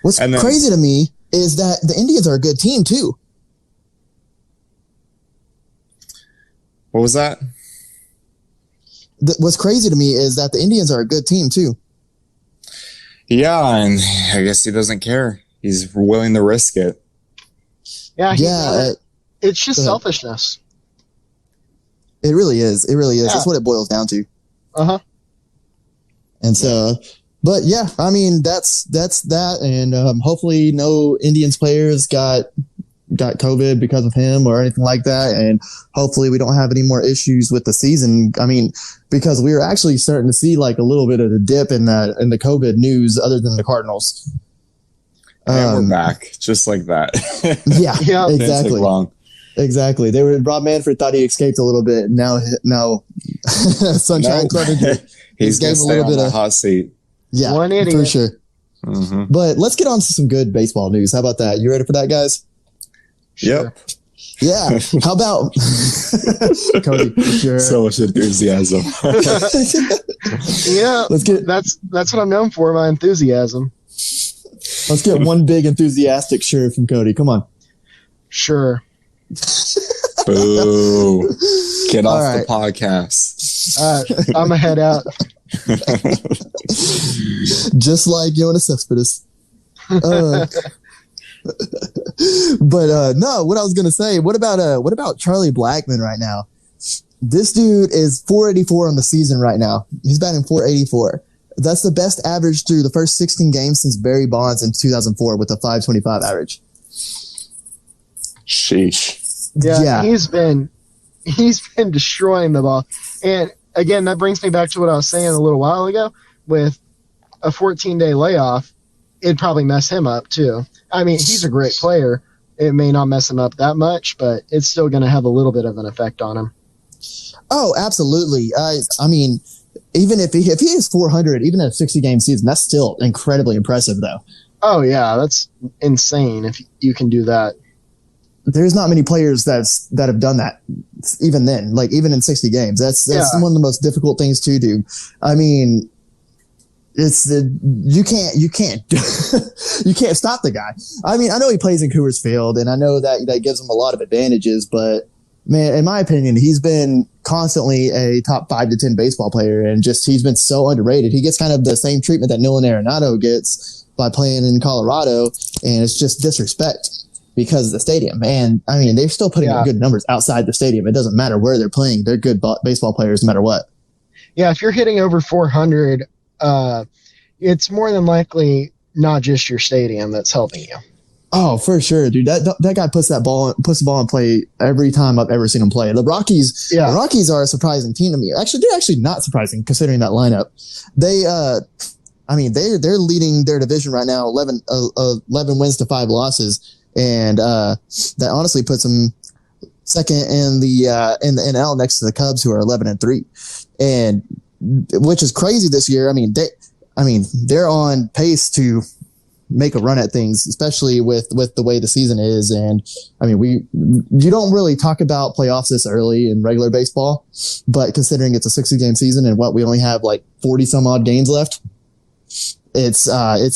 What's crazy to me is that the Indians are a good team too. What was that? What's crazy to me is that the Indians are a good team too. Yeah, and I guess he doesn't care. He's willing to risk it. Yeah. It's just selfishness. It really is. It really is. Yeah. That's what it boils down to. Uh-huh. And so, but yeah, I mean, that's that. And hopefully no Indians players got COVID because of him or anything like that. And hopefully we don't have any more issues with the season. I mean, because we were actually starting to see like a little bit of a dip in the COVID news other than the Cardinals. And we're back just like that. Yeah, exactly. Long. Exactly. Rob Manfred thought he escaped a little bit. Now Sunshine Clevenger. He's going to stay on the hot seat. Yeah, one idiot. For sure. Mm-hmm. But let's get on to some good baseball news. How about that? You ready for that, guys? Sure. Yep. Yeah. How about Cody? Sure. So much enthusiasm. Yeah. That's what I'm known for, my enthusiasm. Let's get one big enthusiastic sure from Cody. Come on. Sure. Boo. Get off the podcast. All right. I'm going to head out. Just like Jonas Cespedes. But no, what I was going to say, what about Charlie Blackman right now? This dude is 484 on the season right now. He's batting 484. That's the best average through the first 16 games since Barry Bonds in 2004 with a 525 average. Sheesh. Yeah. He's been destroying the ball. And again, that brings me back to what I was saying a little while ago. With a 14-day layoff, it'd probably mess him up too. I mean, he's a great player. It may not mess him up that much, but it's still going to have a little bit of an effect on him. Oh, absolutely. I mean, even if he is 400, even in a 60-game season, that's still incredibly impressive, though. Oh, yeah, that's insane if you can do that. There's not many players that have done that, even then, like even in 60 games. That's one of the most difficult things to do. I mean, you can't you can't stop the guy. I mean, I know he plays in Coors Field, and I know that gives him a lot of advantages, but man, in my opinion, he's been constantly a top 5 to 10 baseball player, and he's been so underrated. He gets kind of the same treatment that Nolan Arenado gets by playing in Colorado, and it's just disrespect because of the stadium. And I mean, they're still putting up good numbers outside the stadium. It doesn't matter where they're playing. They're good baseball players no matter what. Yeah, if you're hitting over 400, it's more than likely not just your stadium that's helping you. Oh, for sure, dude. That guy puts the ball in play every time I've ever seen him play. The Rockies are a surprising team to me. Actually, they're actually not surprising considering that lineup. They're leading their division right now, 11 wins to 5 losses, and that honestly puts them second in the NL next to the Cubs, who are 11-3, and which is crazy this year. I mean, they're on pace to make a run at things, especially with the way the season is. And I mean, you don't really talk about playoffs this early in regular baseball, but considering it's a 60-game season and we only have like 40 some odd games left, it's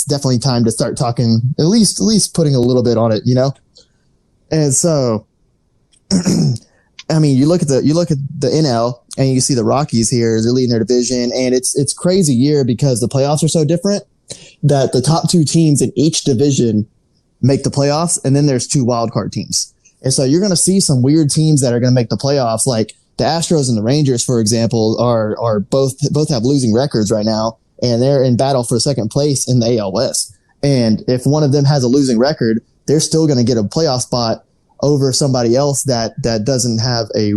definitely time to start talking, at least putting a little bit on it, you know? And so, I mean, you look at the NL and you see the Rockies here, they're leading their division, and it's crazy year because the playoffs are so different that the top 2 teams in each division make the playoffs, and then there's 2 wildcard teams. And so you're going to see some weird teams that are going to make the playoffs, like the Astros and the Rangers, for example, are both have losing records right now, and they're in battle for second place in the AL West. And if one of them has a losing record, they're still going to get a playoff spot over somebody else that doesn't have a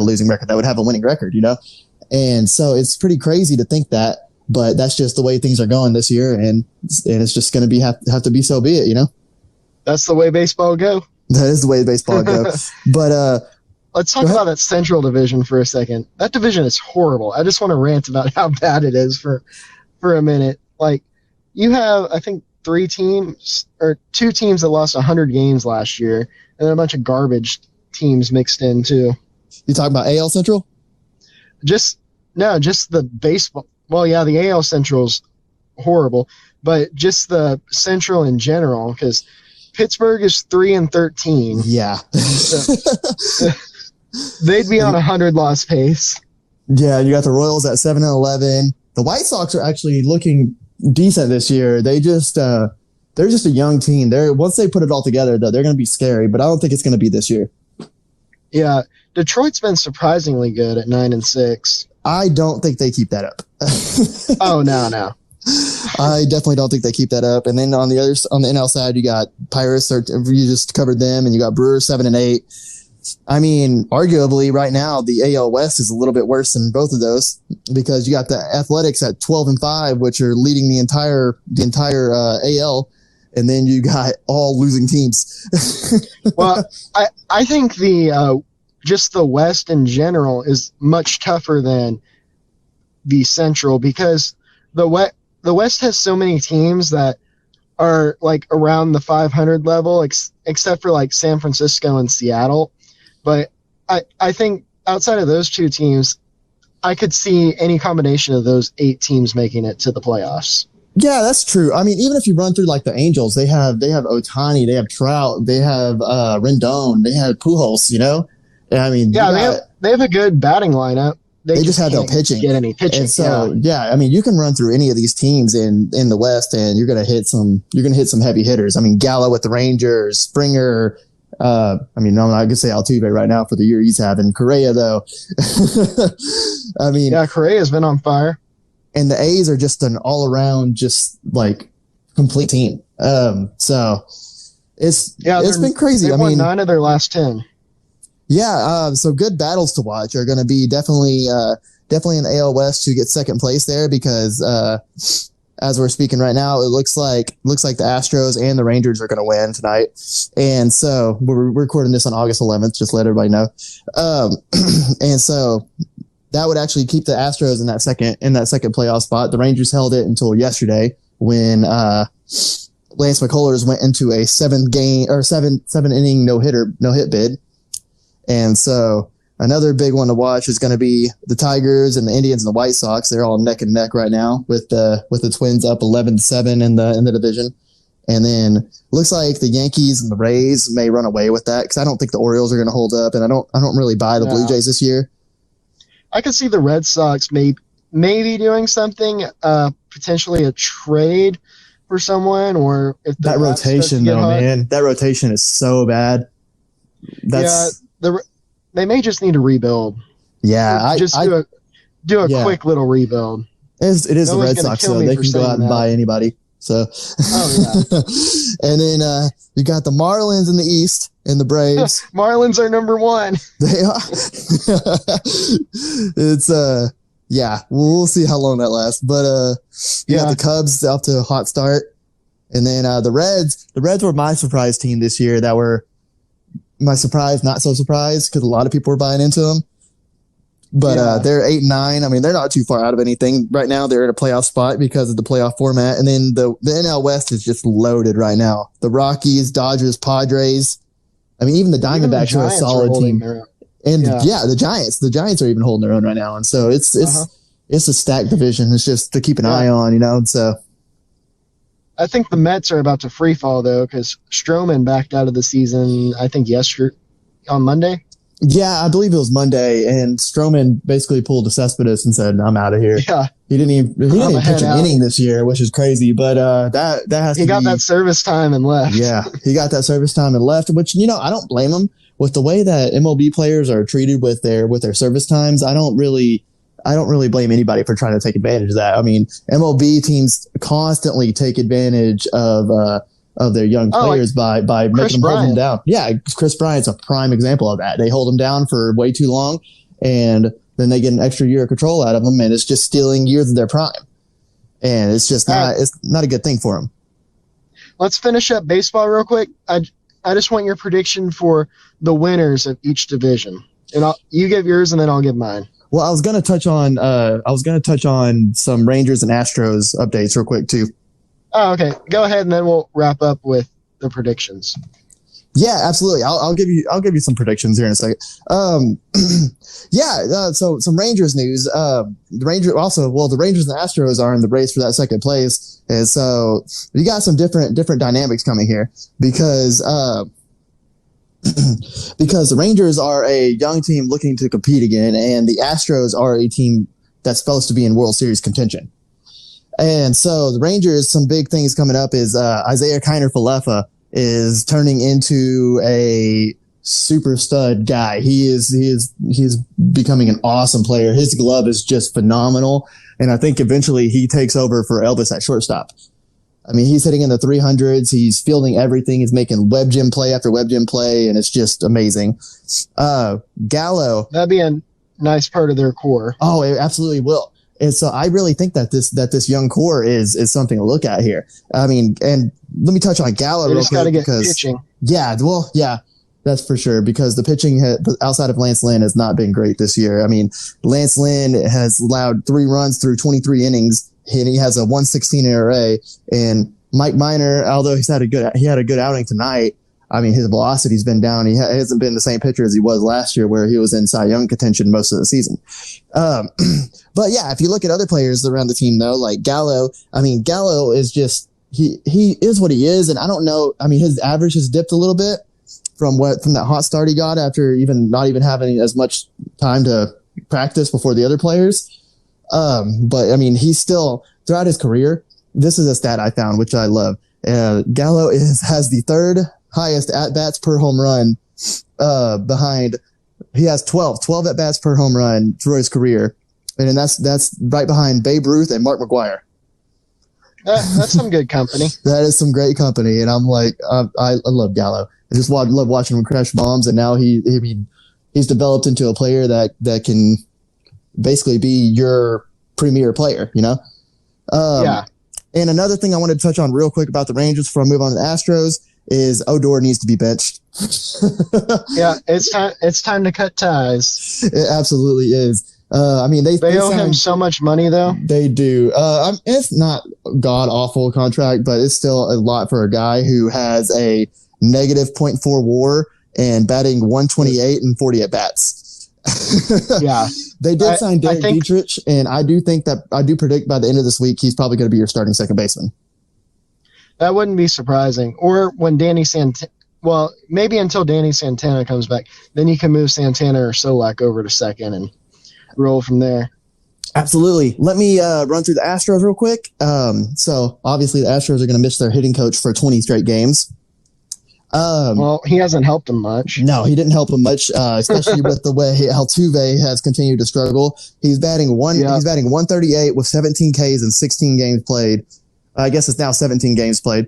losing record, that would have a winning record, And so it's pretty crazy to think that, but that's just the way things are going this year, and it's just going to have to be, so be it, That's the way baseball go. That is the way baseball goes. But let's talk about that Central Division for a second. That division is horrible. I just want to rant about how bad it is for a minute. Like, you have, I think, 2 teams that lost 100 games last year, and then a bunch of garbage teams mixed in too. You talking about AL Central? Just the baseball. Well, yeah, the AL Central's horrible, but just the Central in general, because Pittsburgh is 3-13. Yeah. So, they'd be on a 100-loss pace. Yeah, you got the Royals at 7-11. The White Sox are actually looking decent this year. They're just a young team. Once they put it all together, though, they're going to be scary, but I don't think it's going to be this year. Yeah, Detroit's been surprisingly good at 9-6. I don't think they keep that up. Oh, no. I definitely don't think they keep that up. And then on the NL side, you got Pirates. You just covered them, and you got Brewers 7-8. I mean, arguably right now the AL West is a little bit worse than both of those, because you got the Athletics at 12-5, which are leading the entire AL, and then you got all losing teams. Well, I think just the West in general is much tougher than the Central, because the West has so many teams that are like around the 500 level, except for like San Francisco and Seattle. But I think outside of those 2 teams, I could see any combination of those 8 teams making it to the playoffs. Yeah, that's true. I mean, even if you run through like the Angels, they have Ohtani, they have Trout, they have Rendon, they have Pujols, I mean, yeah, they have a good batting lineup. They just have no pitching. Get any pitching? And so, yeah, I mean, you can run through any of these teams in the West, and you're gonna hit some heavy hitters. I mean, Gallo with the Rangers, Springer. I mean, I'm not gonna say Altuve right now for the year he's having. Correa, though. I mean, yeah, Correa's been on fire. And the A's are just an all around, just like complete team. So it's been crazy. They've won 9 of their last 10. Yeah, so good battles to watch are going to be definitely in the AL West to get second place there, because as we're speaking right now, it looks like the Astros and the Rangers are going to win tonight. And so we're recording this on August 11th, just to let everybody know. And so that would actually keep the Astros in that second playoff spot. The Rangers held it until yesterday, when Lance McCullers went into a 7-inning no-hit bid. And so another big one to watch is going to be the Tigers and the Indians and the White Sox. They're all neck and neck right now, with the Twins up 11-7 in the division. And then looks like the Yankees and the Rays may run away with that, because I don't think the Orioles are going to hold up, and I don't really buy the Blue Jays this year. I could see the Red Sox maybe doing something, potentially a trade for someone, or if that rotation though, man, that rotation is so bad. They may just need to rebuild. Yeah, do a quick little rebuild. It is the Red Sox, so they can go out and buy anybody. So, and then you got the Marlins in the East and the Braves. Marlins are number 1. They are. It's we'll see how long that lasts. But you got the Cubs off to a hot start, and then the Reds. The Reds were my surprise team this year. That were my surprise, not so surprised, because a lot of people were buying into them. But they're 8-9. I mean, they're not too far out of anything right now. They're in a playoff spot because of the playoff format. And then the NL West is just loaded right now. The Rockies, Dodgers, Padres. I mean, even the Diamondbacks are a solid team. And the Giants. The Giants are even holding their own right now. And so it's a stacked division. It's just to keep an eye on, So I think the Mets are about to free fall, though, because Stroman backed out of the season, I think, on Monday. Yeah, I believe it was Monday, and Stroman basically pulled a Cespedes and said, "I'm out of here." Yeah, he didn't even pitch an inning this year, which is crazy. But that has to be. He got that service time and left. Yeah, he got that service time and left. Which I don't blame him with the way that MLB players are treated with their service times. I don't really blame anybody for trying to take advantage of that. I mean, MLB teams constantly take advantage of of their young players by making them hold them down. Yeah, Chris Bryant's a prime example of that. They hold them down for way too long, and then they get an extra year of control out of them, and it's just stealing years of their prime. And it's just it's not a good thing for them. Let's finish up baseball real quick. I just want your prediction for the winners of each division, and you give yours, and then I'll give mine. Well, I was going to touch on some Rangers and Astros updates real quick too. Oh, okay. Go ahead, and then we'll wrap up with the predictions. Yeah, absolutely. I'll give you some predictions here in a second. So some Rangers news. The Rangers and the Astros are in the race for that second place, and so you got some different dynamics coming here because the Rangers are a young team looking to compete again, and the Astros are a team that's supposed to be in World Series contention. And so the Rangers, some big things coming up is Isaiah Kiner-Falefa is turning into a super stud guy. He's becoming an awesome player. His glove is just phenomenal, and I think eventually he takes over for Elvis at shortstop. I mean, he's hitting in the 300s. He's fielding everything. He's making web gym play after web gym play, and it's just amazing. Gallo. That'd be a nice part of their core. Oh, it absolutely will. And so I really think that this young core is something to look at here. I mean, and let me touch on Gallo real quick because pitching. Yeah, that's for sure, because the pitching outside of Lance Lynn has not been great this year. I mean, Lance Lynn has allowed 3 runs through 23 innings, and he has a 1.16 ERA. And Mike Minor, although he had a good outing tonight, I mean, his velocity's been down. He hasn't been the same pitcher as he was last year, where he was in Cy Young contention most of the season. But yeah, if you look at other players around the team, though, like Gallo, I mean, Gallo is just he is what he is, and I don't know. I mean, his average has dipped a little bit from that hot start he got after not even having as much time to practice before the other players. But I mean, he's still throughout his career. This is a stat I found, which I love. Gallo has the third highest at-bats per home run he has 12 at-bats per home run through his career, and that's right behind Babe Ruth and Mark McGwire. That's some good company. That is some great company, and I'm like, I love Gallo. I just love watching him crash bombs, and now he's developed into a player that can basically be your premier player, you know? Yeah. And another thing I wanted to touch on real quick about the Rangers before I move on to the Astros is Odor needs to be benched. Yeah, it's time to cut ties. It absolutely is. I mean, they owe him so much money, though. They do. It's not god awful contract, but it's still a lot for a guy who has a negative .4 WAR and batting 128 and 40 at bats. Yeah, they did sign Derek Dietrich, and I do predict by the end of this week he's probably going to be your starting second baseman. That wouldn't be surprising. Or when maybe until Danny Santana comes back, then you can move Santana or Solak over to second and roll from there. Absolutely. Let me run through the Astros real quick. So obviously the Astros are going to miss their hitting coach for 20 straight games. Well, he hasn't helped them much. No, he didn't help them much, especially with the way Altuve has continued to struggle. He's batting 138 with 17 Ks and 16 games played. I guess it's now 17 games played,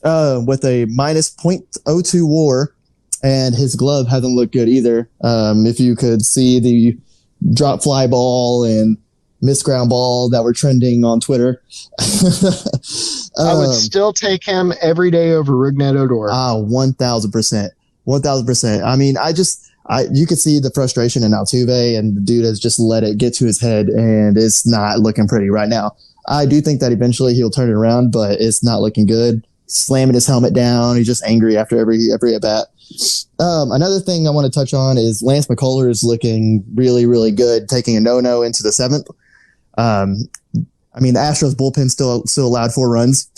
with a minus .02 WAR, and his glove hasn't looked good either. If you could see the drop fly ball and missed ground ball that were trending on Twitter. I would still take him every day over Rougned Odor. 1,000%. 1,000%. I mean, you could see the frustration in Altuve, and the dude has just let it get to his head, and it's not looking pretty right now. I do think that eventually he'll turn it around, but it's not looking good. Slamming his helmet down. He's just angry after every at bat. Another thing I want to touch on is Lance McCullers is looking really, really good, taking a no-no into the 7th. I mean, the Astros bullpen still allowed 4 runs,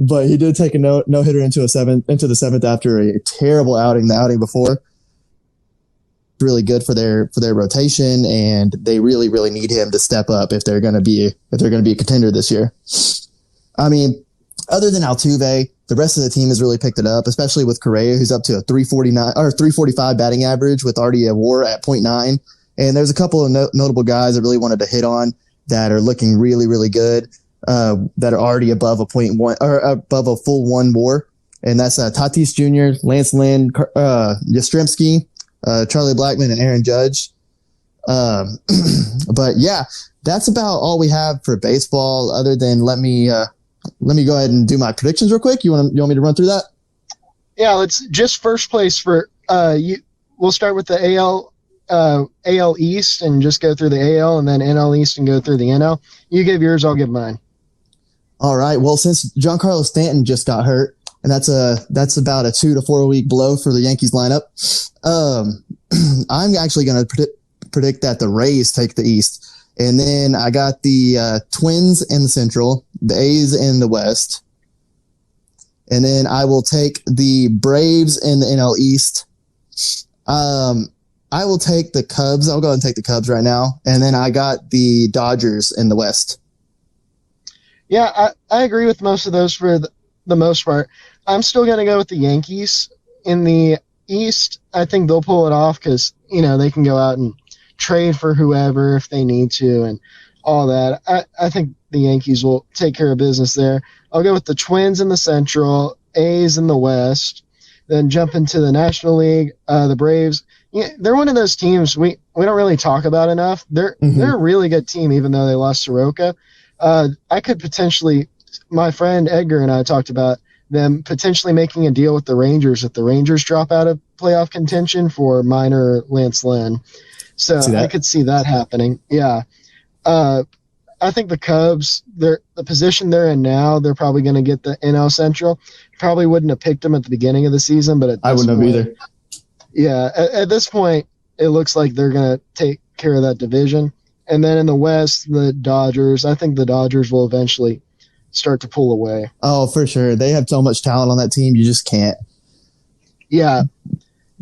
but he did take a no hitter into the 7th after a terrible outing the outing before. Really good for their rotation, and they really, really need him to step up if they're going to be a contender this year. I mean, other than Altuve, the rest of the team has really picked it up, especially with Correa, who's up to a 349 or 345 batting average with already a WAR at .9. And there's a couple of notable guys I really wanted to hit on that are looking really, really good. that are already above a 0.1 or above a full 1 WAR, and that's Tatis Jr., Lance Lynn, Yastrzemski, Charlie Blackman, and Aaron Judge. But yeah, that's about all we have for baseball. Other than let me go ahead and do my predictions real quick. You want me to run through that? Yeah, let's just first place for we'll start with the AL East and just go through the AL, and then NL East and go through the NL. You give yours, I'll give mine. All right. Well, since Giancarlo Stanton just got hurt, and that's about a 2 to 4 week blow for the Yankees lineup, I'm actually going to predict that the Rays take the East. And then I got the Twins in the Central, the A's in the West. And then I will take the Braves in the NL East. I will take the Cubs. I'll go ahead and take the Cubs right now. And then I got the Dodgers in the West. Yeah, I agree with most of those for the most part. I'm still going to go with the Yankees in the East. I think they'll pull it off because, they can go out and trade for whoever if they need to and all that. I think the Yankees will take care of business there. I'll go with the Twins in the Central, A's in the West, then jump into the National League, the Braves. Yeah, they're one of those teams we don't really talk about enough. They're a really good team, even though they lost Soroka. I could potentially, my friend Edgar and I talked about them potentially making a deal with the Rangers if the Rangers drop out of playoff contention for minor Lance Lynn. So I could see that happening. Yeah. I think the Cubs, the position they're in now, they're probably going to get the NL Central. Probably wouldn't have picked them at the beginning of the season, but I wouldn't have either. Yeah, at this point, it looks like they're going to take care of that division. And then in the West, the Dodgers, I think the Dodgers will eventually start to pull away. Oh, for sure. They have so much talent on that team, you just can't. Yeah.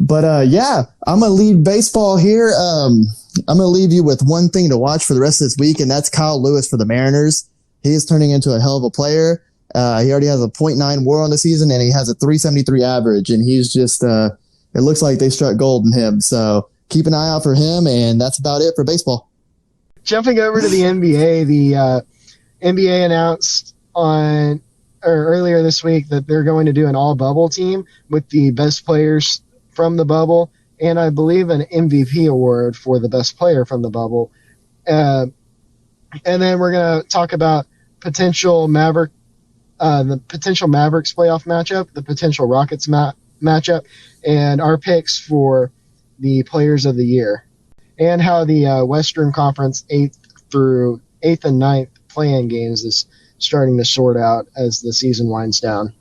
But, yeah, I'm going to leave baseball here. I'm going to leave you with one thing to watch for the rest of this week, and that's Kyle Lewis for the Mariners. He is turning into a hell of a player. He already has a .9 WAR on the season, and he has a .373 average, and he's just it looks like they struck gold in him. So keep an eye out for him, and that's about it for baseball. Jumping over to the NBA, the NBA announced earlier this week that they're going to do an all-bubble team with the best players from the bubble, and I believe an MVP award for the best player from the bubble. And then we're going to talk about the potential Mavericks playoff matchup, the potential Rockets matchup, and our picks for the players of the year, and how the Western Conference 8th and 9th play-in games is starting to sort out as the season winds down.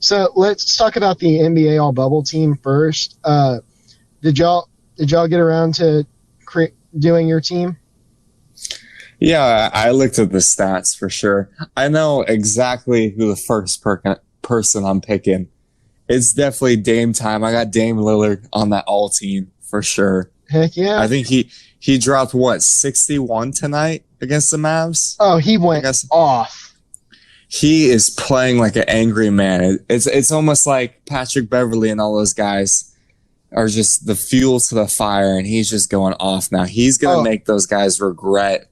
So let's talk about the NBA all-bubble team first. Did y'all get around to doing your team? Yeah, I looked at the stats for sure. I know exactly who the first person I'm picking. It's definitely Dame time. I got Dame Lillard on that all team for sure. Heck yeah. I think he dropped 61 tonight against the Mavs? Oh, he went off. He is playing like an angry man. It's almost like Patrick Beverley and all those guys are just the fuel to the fire, and he's just going off now. He's going to make those guys regret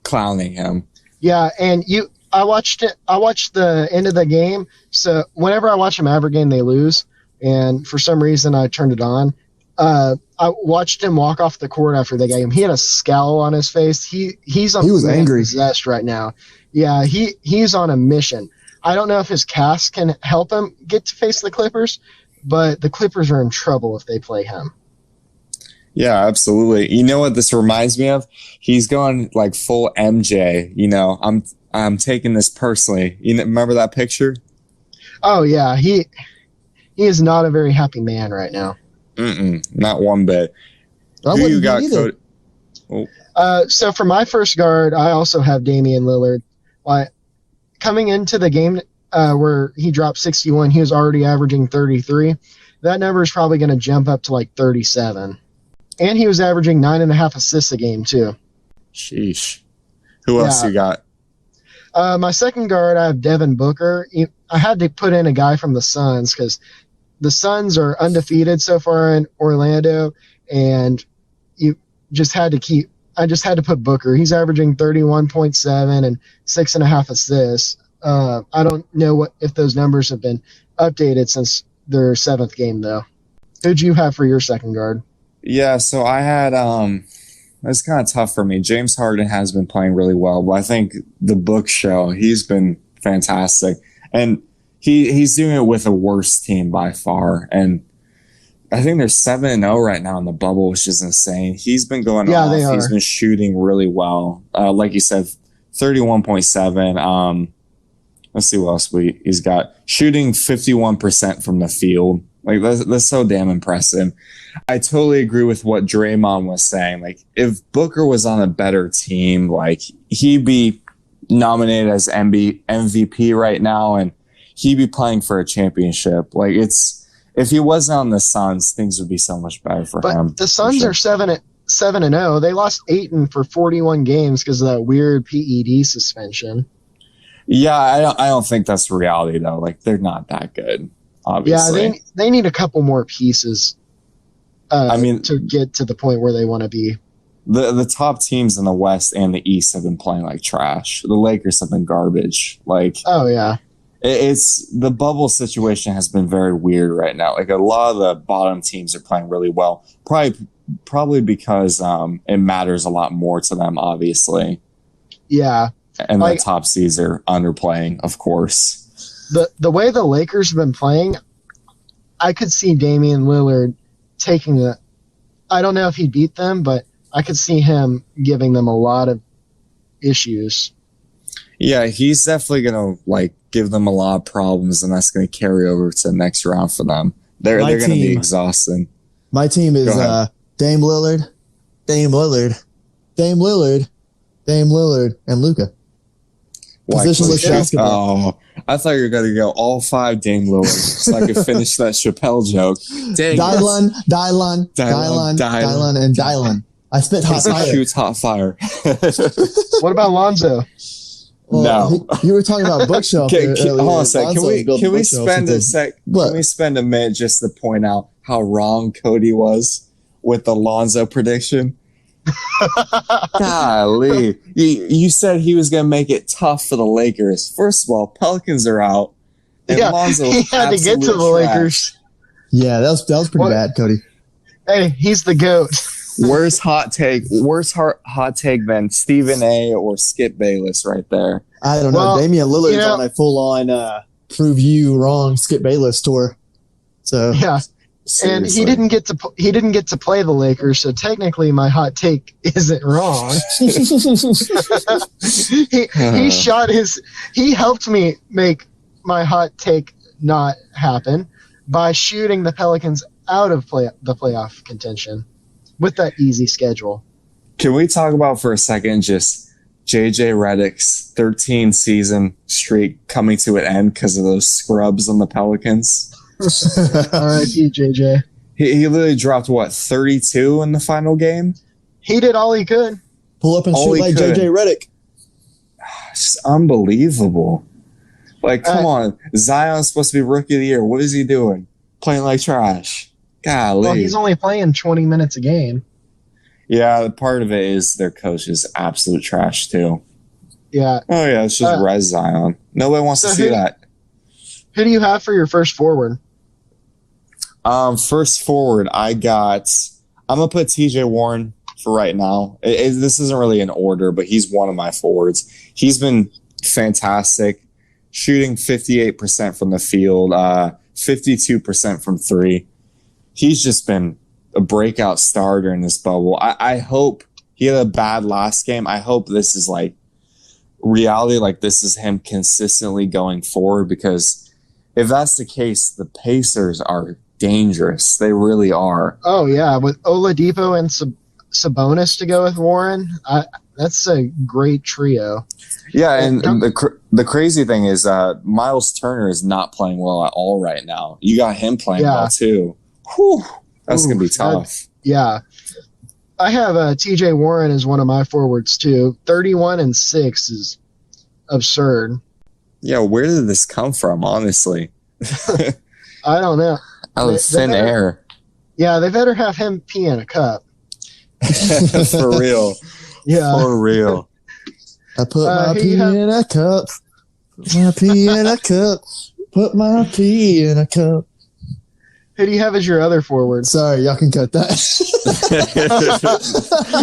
clowning him. Yeah, and I watched the end of the game. So whenever I watch a Maverick game, they lose, and for some reason I turned it on. I watched him walk off the court after the game. He had a scowl on his face. He was angry, possessed right now. Yeah, he's on a mission. I don't know if his cast can help him get to face the Clippers, but the Clippers are in trouble if they play him. Yeah, absolutely. You know what this reminds me of? He's going like full MJ. I'm taking this personally. Remember that picture? Oh yeah, he is not a very happy man right now. Not one bit. Who you got, Cody? So for my first guard, I also have Damien Lillard. Coming into the game where he dropped 61, he was already averaging 33. That number is probably going to jump up to like 37. And he was averaging 9.5 assists a game too. Sheesh. Who else you got? My second guard, I have Devin Booker. I had to put in a guy from the Suns because the Suns are undefeated so far in Orlando, and you just had to keep. I just had to put Booker. He's averaging 31.7 and 6.5 assists. I don't know if those numbers have been updated since their 7th game, though. Who'd you have for your second guard? Yeah, so I had it's kind of tough for me. James Harden has been playing really well, but I think the book show, he's been fantastic. And he's doing it with a worse team by far. And I think they're 7-0 right now in the bubble, which is insane. He's been going off. They are. He's been shooting really well. Like you said, 31.7. Let's see what else he's got. Shooting 51% from the field. Like, that's so damn impressive. I totally agree with what Draymond was saying. Like, if Booker was on a better team, like, he'd be nominated as MVP right now, and he'd be playing for a championship. Like, if he wasn't on the Suns, things would be so much better for him. But the Suns are 7-0. They lost Ayton for 41 games because of that weird PED suspension. Yeah, I don't think that's reality, though. Like, they're not that good, obviously. Yeah, they need a couple more pieces to get to the point where they want to be. The top teams in the West and the East have been playing like trash. The Lakers have been garbage. Like, oh, yeah. It's the bubble situation has been very weird right now. Like, a lot of the bottom teams are playing really well. Probably because it matters a lot more to them, obviously. Yeah. And the top seeds are underplaying, of course. The way the Lakers have been playing, I could see Damien Lillard taking I don't know if he beat them, but I could see him giving them a lot of issues. Yeah, he's definitely going to give them a lot of problems, and that's going to carry over to the next round for them. They're going to be exhausted. My team is Dame Lillard, Dame Lillard, Dame Lillard, Dame Lillard, and Luka. Positionless basketball. Oh, I thought you were going to go all 5 Dame Lillard so I could finish that Chappelle joke. Dang. Dylan, and Dylan. I spit hot fire. Shoots hot fire. What about Lonzo? Well, no. You were talking about bookshelf. Hold on a sec. Can we spend a minute just to point out how wrong Cody was with the Lonzo prediction? Golly. You said he was going to make it tough for the Lakers. First of all, Pelicans are out. And Lonzo he had to get to the Lakers. Yeah, that was pretty bad, Cody. Hey, he's the GOAT. Worst hot take than Stephen A. or Skip Bayless right there. I don't know. Damian Lillard's on a full-on prove you wrong Skip Bayless tour. So yeah. Seriously. And he didn't get to play the Lakers, so technically my hot take isn't wrong. He helped me make my hot take not happen by shooting the Pelicans out of the playoff contention with that easy schedule. Can we talk about for a second just JJ Redick's 13-season streak coming to an end because of those scrubs on the Pelicans? R.I.P. JJ. He literally dropped, 32 in the final game? He did all he could. Pull up and shoot like JJ Redick. It's just unbelievable. Like, come on. Zion's supposed to be Rookie of the Year. What is he doing? Playing like trash. Golly. Well, he's only playing 20 minutes a game. Yeah, part of it is their coach is absolute trash, too. Yeah. Oh, yeah, it's just res Zion. Nobody wants to see that. Who do you have for your first forward? First forward, I'm going to put TJ Warren for right now. This isn't really in order, but he's one of my forwards. He's been fantastic, shooting 58% from the field, 52% from 3. He's just been a breakout star during this bubble. I hope he had a bad last game. I hope this is like reality, like this is him consistently going forward, because if that's the case, the Pacers are dangerous. They really are. Oh, yeah. With Oladipo and Sabonis to go with Warren, that's a great trio. Yeah, and the crazy thing is Miles Turner is not playing well at all right now. You got him playing well, too. Whew, that's going to be tough. Yeah. I have TJ Warren as one of my forwards, too. 31-6 is absurd. Yeah, where did this come from, honestly? I don't know. Out of thin air. Yeah, they better have him pee in a cup. For real. Yeah. For real. I put my pee in a cup. Put my pee in a cup. Put my pee in a cup. Who do you have as your other forward? Sorry, y'all can cut that.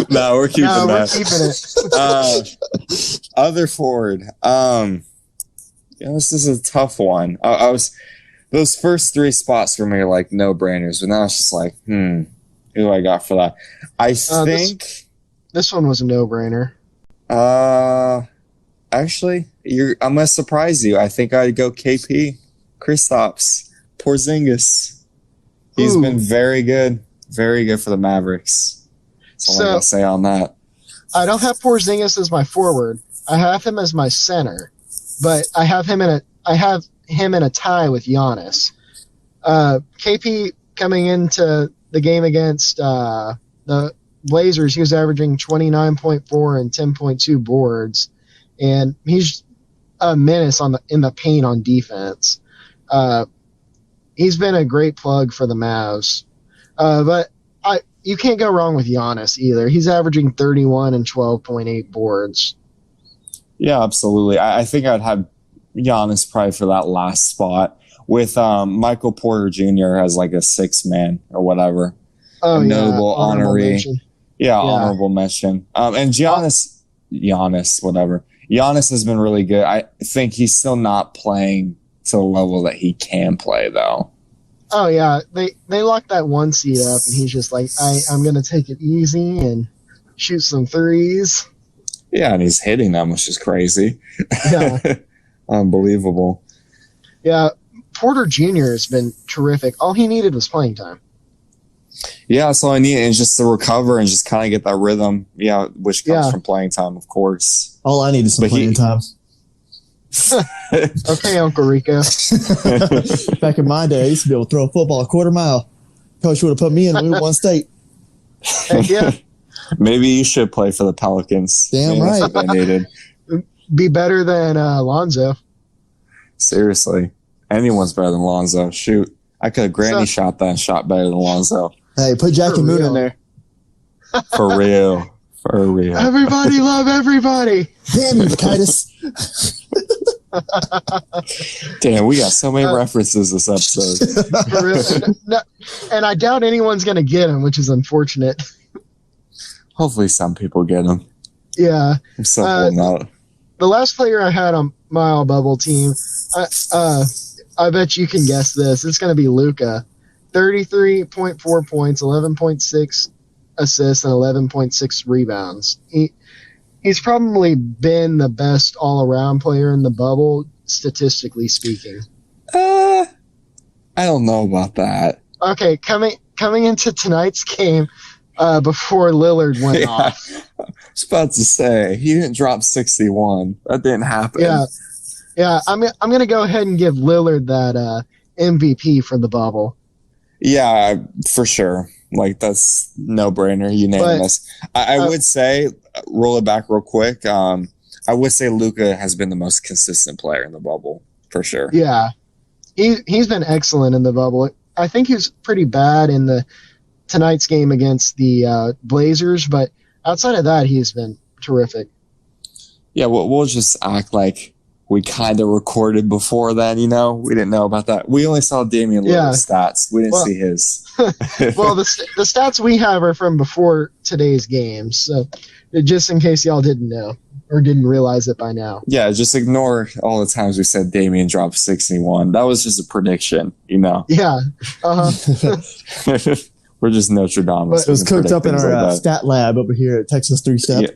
No, we're keeping that. We're keeping it. Other forward. This is a tough one. I was those first three spots for me are like no brainers, but now it's just like, who do I got for that? I think this one was a no brainer. Actually, I'm gonna surprise you. I think I'd go KP, Kristaps Porzingis. He's been very good for the Mavericks. That's all I gotta say on that. I don't have Porzingis as my forward. I have him as my center, but I have him in a tie with Giannis. KP coming into the game against the Blazers, he was averaging 29.4 and 10.2 boards, and he's a menace in the paint on defense. He's been a great plug for the Mavs. But you can't go wrong with Giannis either. He's averaging 31 and 12.8 boards. Yeah, absolutely. I think I'd have Giannis probably for that last spot with Michael Porter Jr. as like a sixth man or whatever. Oh, notable honoree. Mention. Yeah, honorable mention. And Giannis, whatever. Giannis has been really good. I think he's still not playing to the level that he can play, though. Oh, yeah. They locked that one seed up, and he's just like, I'm going to take it easy and shoot some threes. Yeah, and he's hitting them, which is crazy. Yeah. Unbelievable. Yeah, Porter Jr. has been terrific. All he needed was playing time. Yeah, that's all I need, is just to recover and just kind of get that rhythm, which comes from playing time, of course. All I need is some playing time. Okay, Uncle Rico. Back in my day, I used to be able to throw a football a quarter mile. Coach would have put me in and we won state. Heck yeah. Maybe you should play for the Pelicans. Damn right. That's what they needed. Be better than Lonzo. Seriously. Anyone's better than Lonzo. Shoot. I could have granny shot that and shot better than Lonzo. Hey, put Jack and Moon in there. For real. For real. Everybody love everybody. Damn you, Titus. Damn, we got so many references this episode. For real. And I doubt anyone's going to get them, which is unfortunate. Hopefully some people get them. Yeah. I'm so holding out. The last player I had on my all bubble team, I bet you can guess this. It's going to be Luka. 33.4 points, 11.6 assists, and 11.6 rebounds. He's probably been the best all-around player in the bubble, statistically speaking. I don't know about that. Okay, coming into tonight's game, before Lillard went off. I was about to say, he didn't drop 61. That didn't happen. Yeah. I'm going to go ahead and give Lillard that MVP for the bubble. Yeah, for sure. Like, that's no-brainer, unanimous. I would say, roll it back real quick, I would say Luka has been the most consistent player in the bubble, for sure. Yeah. He's been excellent in the bubble. I think he was pretty bad in tonight's game against the Blazers, but outside of that, he's been terrific. Yeah, we'll just act like we kind of recorded before then, We didn't know about that. We only saw Damien Lillard's stats. We didn't see his. Well, the stats we have are from before today's games, so just in case y'all didn't know or didn't realize it by now. Yeah, just ignore all the times we said Damien dropped 61. That was just a prediction, Yeah. Uh-huh. We're just Notre Dame. It was cooked up in our stat lab over here at Texas 3-Step.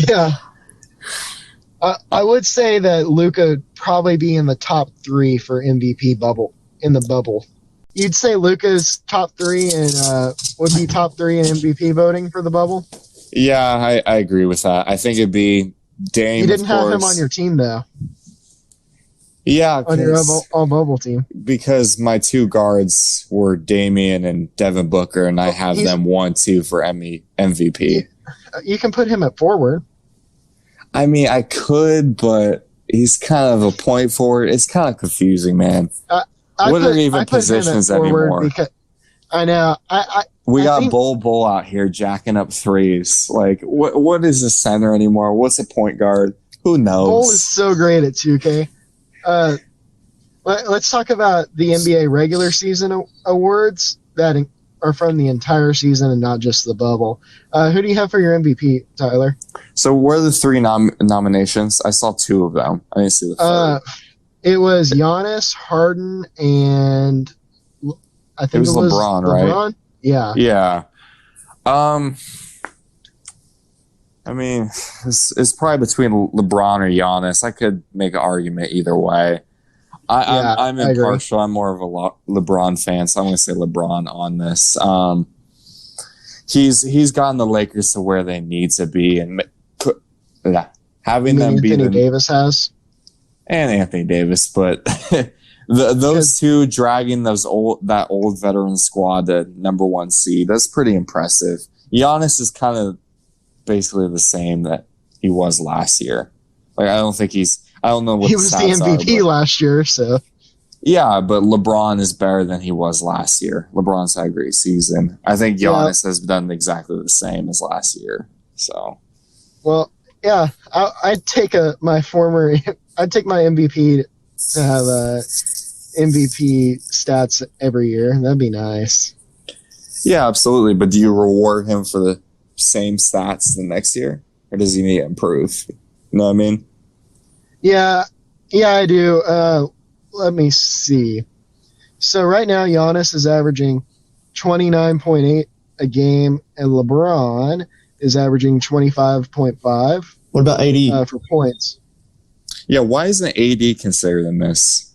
Yeah. I would say that Luka would probably be in the top 3 for MVP in the bubble. You'd say Luka's top 3 and would be top 3 in MVP voting for the bubble? Yeah, I agree with that. I think it'd be Dame. You didn't have him on your team, though. Yeah. On your all bubble team. Because my 2 guards were Damien and Devin Booker, and I have them 1-2 for MVP. You can put him at forward. I mean, I could, but he's kind of a point forward. It's kind of confusing, man. What are even positions anymore? I know. We got Bull out here jacking up threes. Like, what is a center anymore? What's a point guard? Who knows? Bull is so great at 2K. Let's talk about the NBA regular season awards that are from the entire season and not just the bubble. Who do you have for your MVP, Tyler? So what are the three nominations? I saw two of them. I didn't see the third. It was Giannis, Harden, and I think it was LeBron, right? Yeah. Yeah. I mean, it's probably between LeBron or Giannis. I could make an argument either way. I'm impartial. I'm more of a LeBron fan, so I'm going to say LeBron on this. He's gotten the Lakers to where they need to be, and having them beat Anthony Davis has, and Anthony Davis, but those two dragging that old veteran squad to number 1 seed, that's pretty impressive. Giannis is kind of basically the same that he was last year. Like I don't know what he was the MVP last year, so yeah, but LeBron is better than he was last year. LeBron's had a great season. I think Giannis has done exactly the same as last year. So, well, yeah, I'd take my MVP to have MVP stats every year. That'd be nice. Yeah, absolutely. But do you reward him for the same stats the next year, or does he need to improve? You know what I mean? Yeah, I do. Let me see. So right now, Giannis is averaging 29.8 a game, and LeBron is averaging 25.5. What about AD? For points. Yeah, why isn't AD considered in this?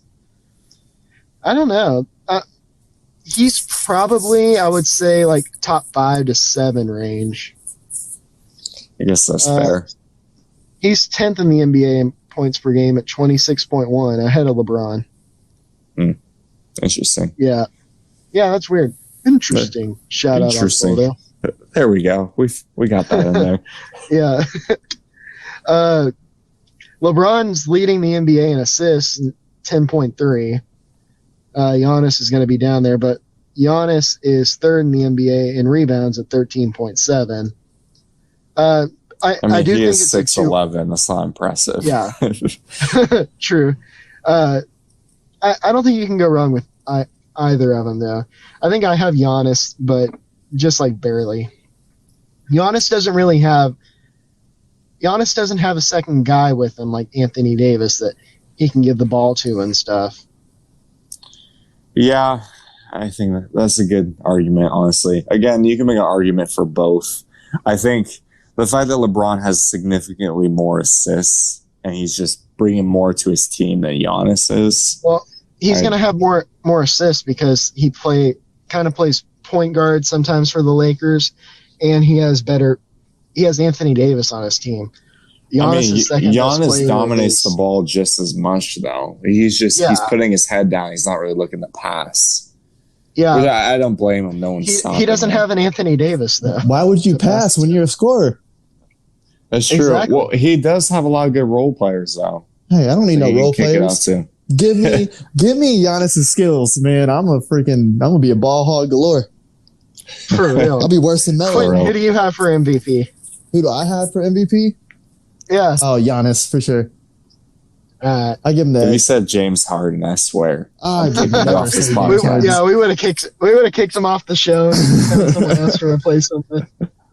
I don't know. He's probably, I would say, like top 5 to 7 range. I guess that's fair. He's 10th in the NBA in points per game at 26.1, ahead of LeBron. Interesting. Yeah, that's weird. Interesting. Shout out on photo. There we go. We got that in there. Yeah. LeBron's leading the NBA in assists, 10.3. Giannis is going to be down there, but Giannis is third in the NBA in rebounds at 13.7. I do he think is 6'11". That's not impressive. Yeah. True. I don't think you can go wrong with either of them, though. I think I have Giannis, but just like barely. Giannis doesn't have a second guy with him like Anthony Davis that he can give the ball to and stuff. Yeah, I think that's a good argument, honestly. Again, you can make an argument for both. I think the fact that LeBron has significantly more assists and he's just bringing more to his team than Giannis is. Well, he's going to have more assists because he kind of plays point guard sometimes for the Lakers, and he has Anthony Davis on his team. Giannis dominates the ball just as much, though. He's putting his head down. He's not really looking to pass. Yeah, but I don't blame him. No one's stopping him. He doesn't have an Anthony Davis, though. Why would you pass when you're a scorer? That's true. Exactly. Well, he does have a lot of good role players, though. Hey, I don't need no role players. Give me Giannis's skills, man. I'm gonna be a ball hog galore. For real. I'll be worse than Melo. Quentin, who do you have for MVP? Who do I have for MVP? Yeah. Oh, Giannis for sure. I give him that. If you said James Harden, I swear. I give him that. Off this podcast. We would have kicked him off the show and someone else to replace him.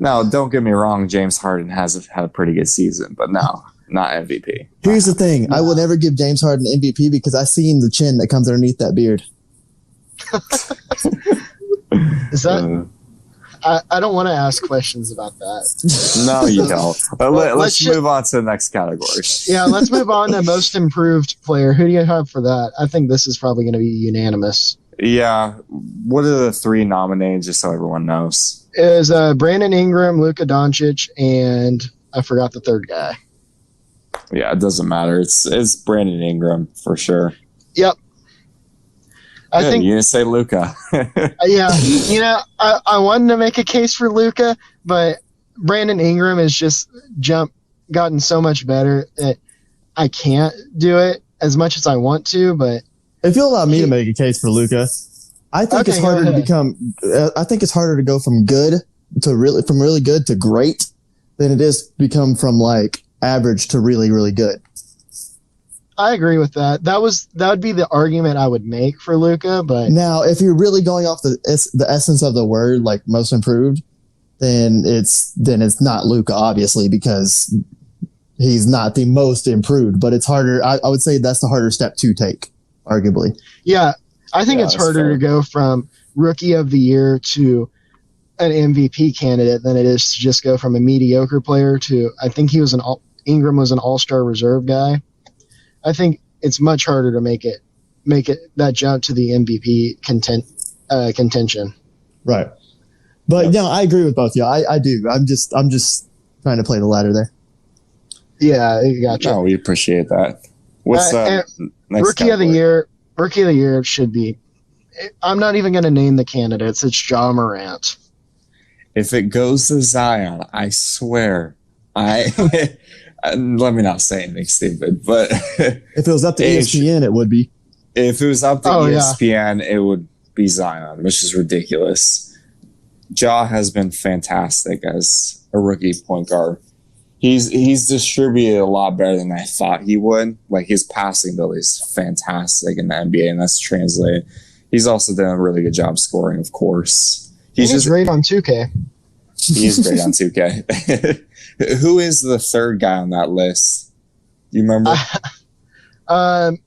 No, don't get me wrong. James Harden has had a pretty good season, but no, not MVP. Here's the thing: I will never give James Harden MVP because I seen the chin that comes underneath that beard. Is that? I don't want to ask questions about that. No, you don't. Let's move on to the next category. Yeah, let's move on to most improved player. Who do you have for that? I think this is probably going to be unanimous. Yeah. What are the three nominated, just so everyone knows? It is Brandon Ingram, Luka Doncic, and I forgot the third guy. Yeah, it doesn't matter. It's Brandon Ingram for sure. Yep. I think you didn't say Luka. Yeah, I wanted to make a case for Luka, but Brandon Ingram has just gotten so much better that I can't do it as much as I want to. But if you'll allow me to make a case for Luka, I think it's harder to become. I think it's harder to go from good to really good to great than it is to become from like average to really, really good. I agree with that. That would be the argument I would make for Luka. But now, if you're really going off the essence of the word, like most improved, then it's not Luka, obviously, because he's not the most improved. But it's harder. I would say that's the harder step to take, arguably. Yeah, I think it's harder to go from Rookie of the Year to an MVP candidate than it is to just go from a mediocre player to. I think Ingram was an All-Star reserve guy. I think it's much harder to make it that jump to the MVP contention. Right. But no, I agree with both of you. I do. I'm just trying to play the ladder there. Yeah, I gotcha. No, we appreciate that. What's next Rookie of the Year? Rookie of the Year should be. I'm not even going to name the candidates. It's Ja Morant. If it goes to Zion, I swear, let me not say anything stupid, but if it was up to ESPN, it would be. If it was up to ESPN, it would be Zion, which is ridiculous. Ja has been fantastic as a rookie point guard. He's distributed a lot better than I thought he would. Like his passing ability is fantastic in the NBA, and that's translated. He's also done a really good job scoring, of course. He's just great on 2K. He is great on 2K. Who is the third guy on that list? You remember?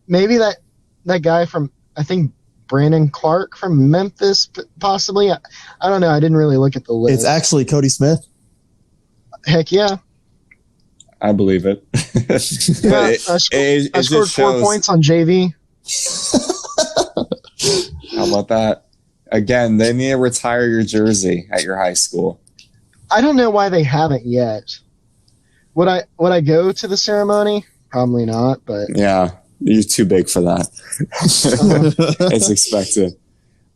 Maybe that guy from, I think, Brandon Clark from Memphis, possibly. I don't know. I didn't really look at the list. It's actually Cody Smith. Heck yeah. I believe it. I scored 4 points on JV. How about that? Again, they need to retire your jersey at your high school. I don't know why they haven't yet. Would I go to the ceremony? Probably not, but yeah, you're too big for that. It's expected.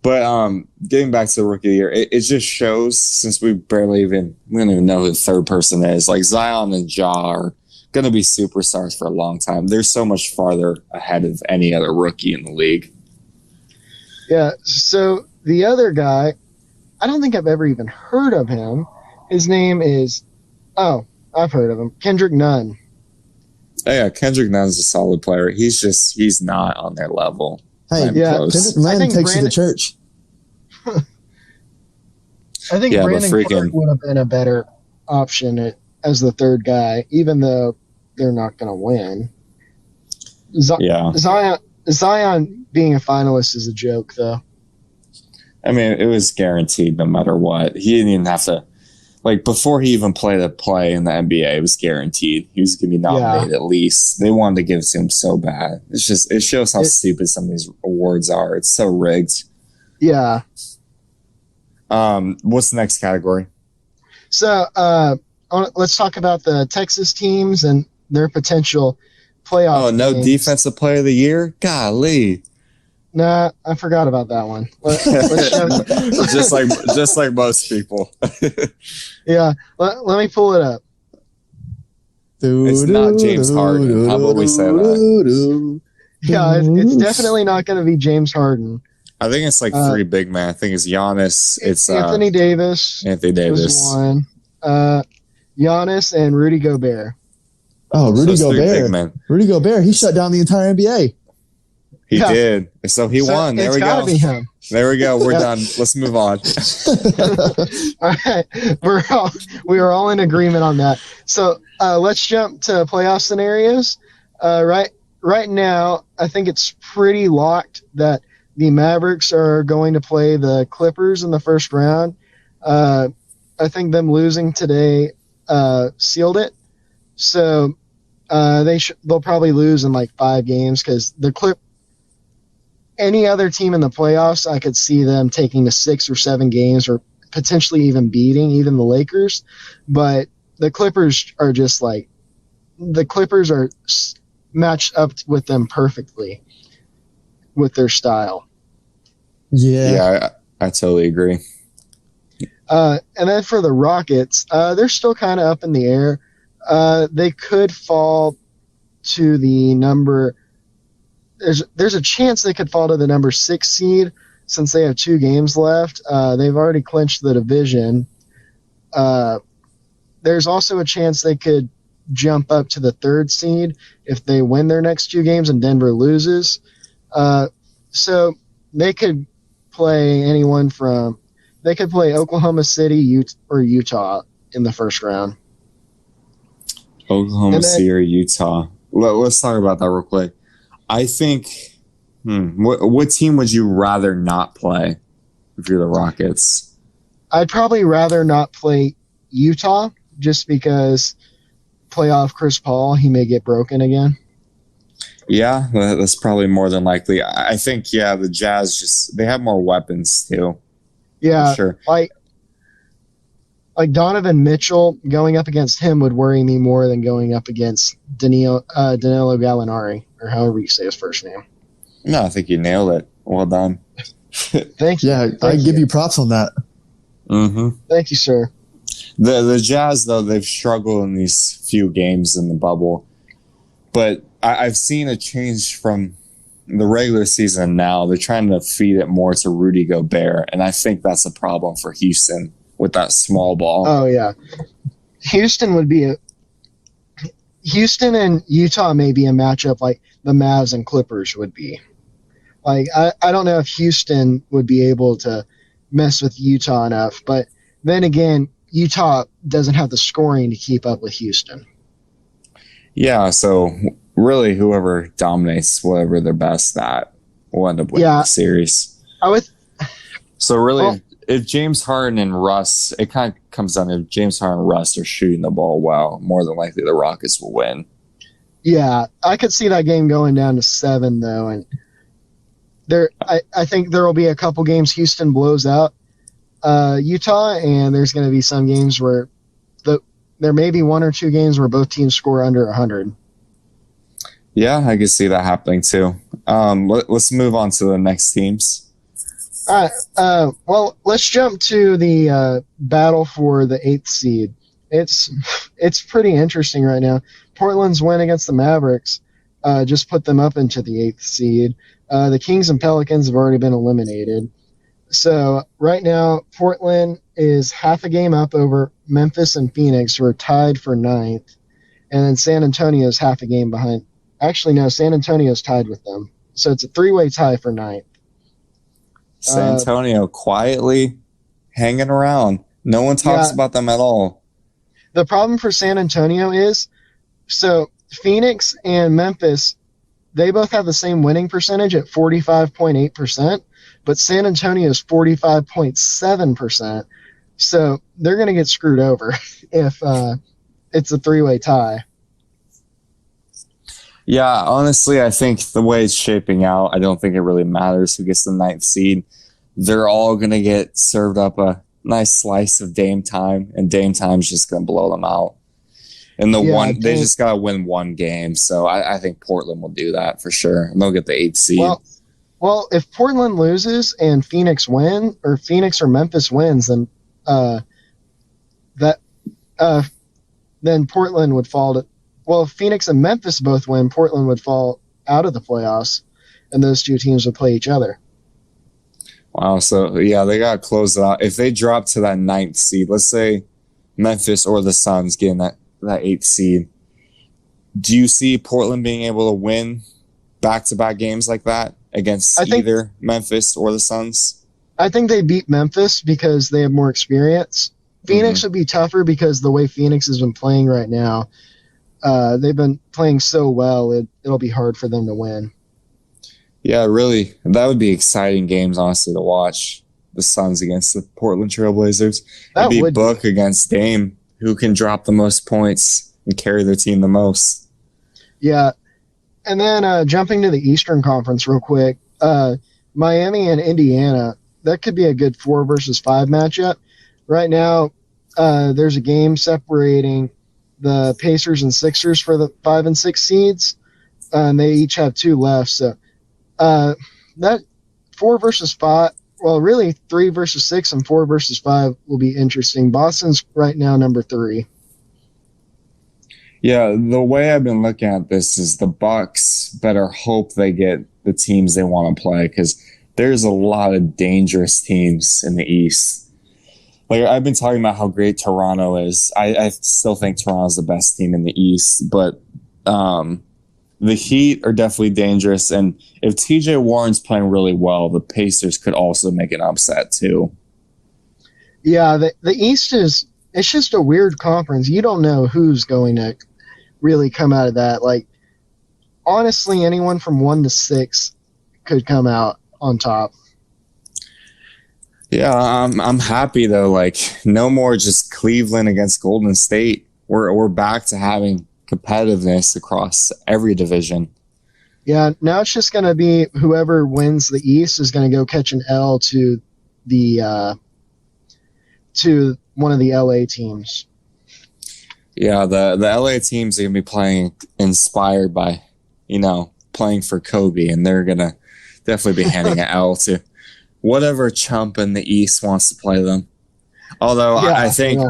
But getting back to the rookie of the year, it just shows, since we don't even know who the third person is. Like Zion and Ja are going to be superstars for a long time. They're so much farther ahead of any other rookie in the league. Yeah. So the other guy, I don't think I've ever even heard of him. His name is, I've heard of him, Kendrick Nunn. Oh, yeah, Kendrick Nunn's a solid player. He's not on their level. Hey, yeah, Kendrick Nunn takes you to church. I think Brandon Clark would have been a better option as the third guy, even though they're not going to win. Zion being a finalist is a joke, though. I mean, it was guaranteed no matter what. He didn't even have to. Like, before he even played a play in the NBA, it was guaranteed. He was going to be nominated at least. They wanted to give it to him so bad. It shows how stupid some of these awards are. It's so rigged. Yeah. What's the next category? So, let's talk about the Texas teams and their potential playoff games. Defensive player of the year? Golly. Nah, I forgot about that one. just like most people. Yeah, let me pull it up. It's not James Harden. How about we say that? Yeah, it's definitely not going to be James Harden. I think it's like three big men. I think it's Giannis. It's Anthony Davis. Anthony Davis was one. Giannis and Rudy Gobert. Oh, Rudy Gobert. Rudy Gobert. He shut down the entire NBA. He did. So he won. There we go. Be him. There we go. We're done. Let's move on. All right. We are all in agreement on that. So let's jump to playoff scenarios. Right now, I think it's pretty locked that the Mavericks are going to play the Clippers in the first round. I think them losing today sealed it. So they'll probably lose in like 5 games because any other team in the playoffs, I could see them taking to 6 or 7 games or potentially even beating even the Lakers. But the Clippers are just like the Clippers are matched up with them perfectly with their style. Yeah, I totally agree. And then for the Rockets, they're still kind of up in the air. They could fall to the number. There's a chance they could fall to the number 6 seed. since they have 2 games left, they've already clinched the division. There's also a chance they could jump up to the 3rd seed if they win their next 2 games and Denver loses. So they could play they could play Oklahoma City or Utah in the first round. Oklahoma City or Utah. Let's talk about that real quick. I think, what team would you rather not play if you're the Rockets? I'd probably rather not play Utah just because playoff Chris Paul, he may get broken again. Yeah, that's probably more than likely. I think, the Jazz they have more weapons too. Yeah, sure. Like Donovan Mitchell, going up against him would worry me more than going up against Danilo Gallinari, or however you say his first name. No, I think you nailed it. Well done. Thank you. Yeah, I give you props on that. Mm-hmm. Thank you, sir. The Jazz, though, they've struggled in these few games in the bubble. But I've seen a change from the regular season now. They're trying to feed it more to Rudy Gobert, and I think that's a problem for Houston with that small ball. Oh, yeah. Houston and Utah may be a matchup like the Mavs and Clippers would be. Like, I don't know if Houston would be able to mess with Utah enough, but then again, Utah doesn't have the scoring to keep up with Houston. Yeah, so really whoever dominates whatever they're best at will end up winning the series. So really, if James Harden and Russ, it kind of comes down to if James Harden and Russ are shooting the ball well, more than likely the Rockets will win. Yeah, I could see that game going down to 7, though, and I think there will be a couple games Houston blows out Utah, and there's going to be some games where there may be 1 or 2 games where both teams score under 100. Yeah, I can see that happening too. Let's move on to the next teams. All right. Well, let's jump to the battle for the 8th seed. It's pretty interesting right now. Portland's win against the Mavericks just put them up into the 8th seed. The Kings and Pelicans have already been eliminated. So right now, Portland is half a game up over Memphis and Phoenix, who are tied for 9th. And then San Antonio is half a game behind. Actually, no, San Antonio's tied with them. So it's a 3-way tie for 9th. San Antonio quietly hanging around. No one talks about them at all. The problem for San Antonio is, so Phoenix and Memphis, they both have the same winning percentage at 45.8%, but San Antonio is 45.7%. So they're going to get screwed over if it's a 3-way tie. Yeah, honestly, I think the way it's shaping out, I don't think it really matters who gets the 9th seed. They're all going to get served up a nice slice of Dame time, and Dame Time's just going to blow them out. And they just got to win 1 game, so I think Portland will do that for sure, and they'll get the 8th seed. Well, if Portland loses and Phoenix win, or Phoenix or Memphis wins, then then Portland would fall to. Well, if Phoenix and Memphis both win, Portland would fall out of the playoffs, and those 2 teams would play each other. Wow, so yeah, they got to close it out. If they drop to that 9th seed, let's say Memphis or the Suns getting that 8th seed, do you see Portland being able to win back-to-back games like that against either Memphis or the Suns? I think they beat Memphis because they have more experience. Phoenix would be tougher because the way Phoenix has been playing right now, they've been playing so well, it'll be hard for them to win. Yeah, really, that would be exciting games, honestly, to watch. The Suns against the Portland Trailblazers. It'd be Book against Dame, who can drop the most points and carry their team the most. Yeah. And then jumping to the Eastern Conference real quick, Miami and Indiana, that could be a good 4 versus 5 matchup. Right now, there's a game separating the Pacers and Sixers for the 5 and 6 seeds, and they each have 2 left. So that 4 versus 5, well, really 3 versus 6 and 4 versus 5 will be interesting. Boston's right now number 3. Yeah, the way I've been looking at this is the Bucks better hope they get the teams they want to play, because there's a lot of dangerous teams in the East. Like, I've been talking about how great Toronto is. I still think Toronto's the best team in the East, but the Heat are definitely dangerous. And if TJ Warren's playing really well, the Pacers could also make an upset too. Yeah, the East it's just a weird conference. You don't know who's going to really come out of that. Like, honestly, anyone from 1 to 6 could come out on top. Yeah, I'm happy though. Like, no more just Cleveland against Golden State. We're back to having competitiveness across every division. Yeah, now it's just going to be whoever wins the East is going to go catch an L to the to one of the LA teams. Yeah, the LA teams are going to be playing inspired by, playing for Kobe, and they're going to definitely be handing an L to whatever chump in the East wants to play them. Although I think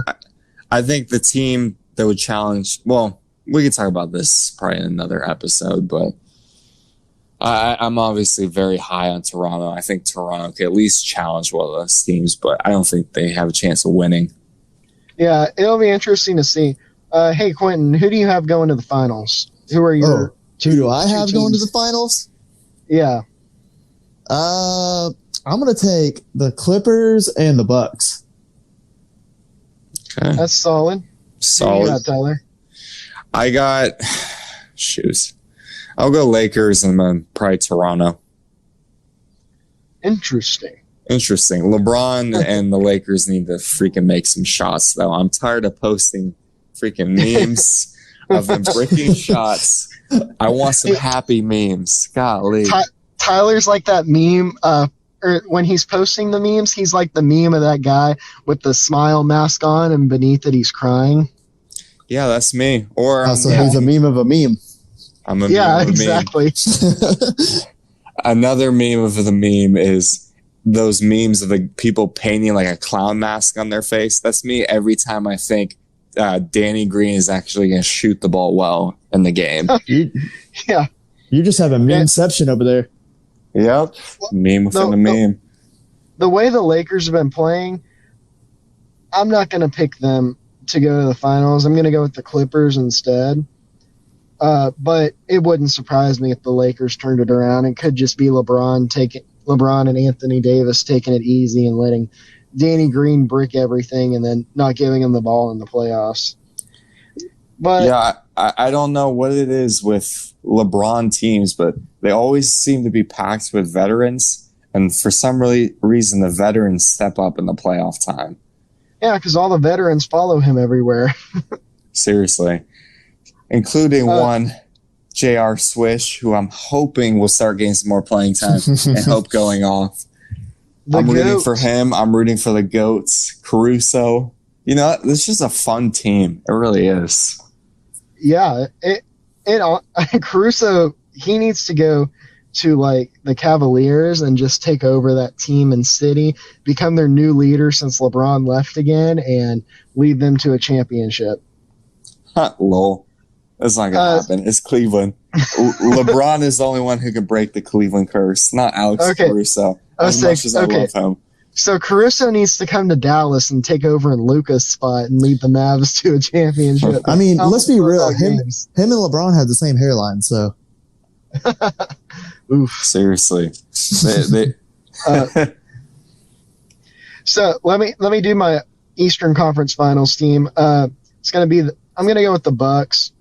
the team that would challenge, well, we could talk about this probably in another episode, but I'm obviously very high on Toronto. I think Toronto could at least challenge one of those teams, but I don't think they have a chance of winning. Yeah, it'll be interesting to see. Hey, Quentin, who do you have going to the finals? Who are your who do I have teams? going to the finals? Yeah. I'm going to take the Clippers and the Bucks. Okay. That's solid. Solid. Who you got, Tyler? I got shoes. I'll go Lakers and then probably Toronto. Interesting. LeBron and the Lakers need to freaking make some shots, though. I'm tired of posting freaking memes of them breaking shots. I want some happy memes. Golly. Tyler's like that meme. Or when he's posting the memes, he's like the meme of that guy with the smile mask on, and beneath it, he's crying. Yeah, that's me. Or so he's a meme of a meme. I'm a meme of a exactly. Meme. Another meme of the meme is those memes of the people painting like a clown mask on their face. That's me every time I think Danny Green is actually going to shoot the ball well in the game. Yeah. You just have a memeception over there. Yep. Meme within a meme. The way the Lakers have been playing, I'm not going to pick them to go to the finals. I'm going to go with the Clippers instead. But it wouldn't surprise me if the Lakers turned it around. It could just be LeBron and Anthony Davis taking it easy and letting Danny Green brick everything and then not giving him the ball in the playoffs. But yeah, I don't know what it is with LeBron teams, but they always seem to be packed with veterans. And for some reason, the veterans step up in the playoff time. Yeah, because all the veterans follow him everywhere. Seriously. Including one, J.R. Swish, who I'm hoping will start getting some more playing time and hope going off. I'm rooting for him. I'm rooting for the GOATs, Caruso. This is just a fun team. It really is. Yeah, Caruso, he needs to go to like the Cavaliers and just take over that team in City, become their new leader since LeBron left again, and lead them to a championship. Lol. That's not going to happen. It's Cleveland. LeBron is the only one who can break the Cleveland curse, not Alex Caruso. As much as I love him. So Caruso needs to come to Dallas and take over in Luka's spot and lead the Mavs to a championship. I mean, let's be real. Him and LeBron had the same hairline, so. Oof. Seriously. So let me do my Eastern Conference Finals team. It's going to be I'm going to go with the Bucks,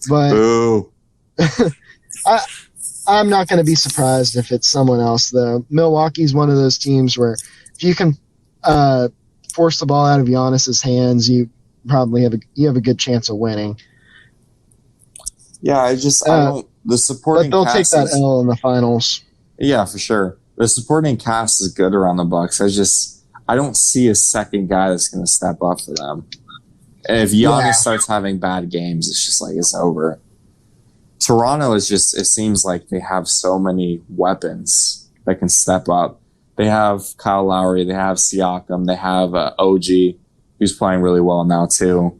but I'm not going to be surprised if it's someone else though. Milwaukee's one of those teams where if you can force the ball out of Giannis's hands, you probably have a good chance of winning. Yeah, I don't. The supporting but they'll cast take that L in the finals. Yeah, for sure. The supporting cast is good around the Bucks. I don't see a second guy that's going to step up for them. And if Giannis starts having bad games, it's just like it's over. Toronto is just, it seems like they have so many weapons that can step up. They have Kyle Lowry, they have Siakam, they have OG, who's playing really well now too.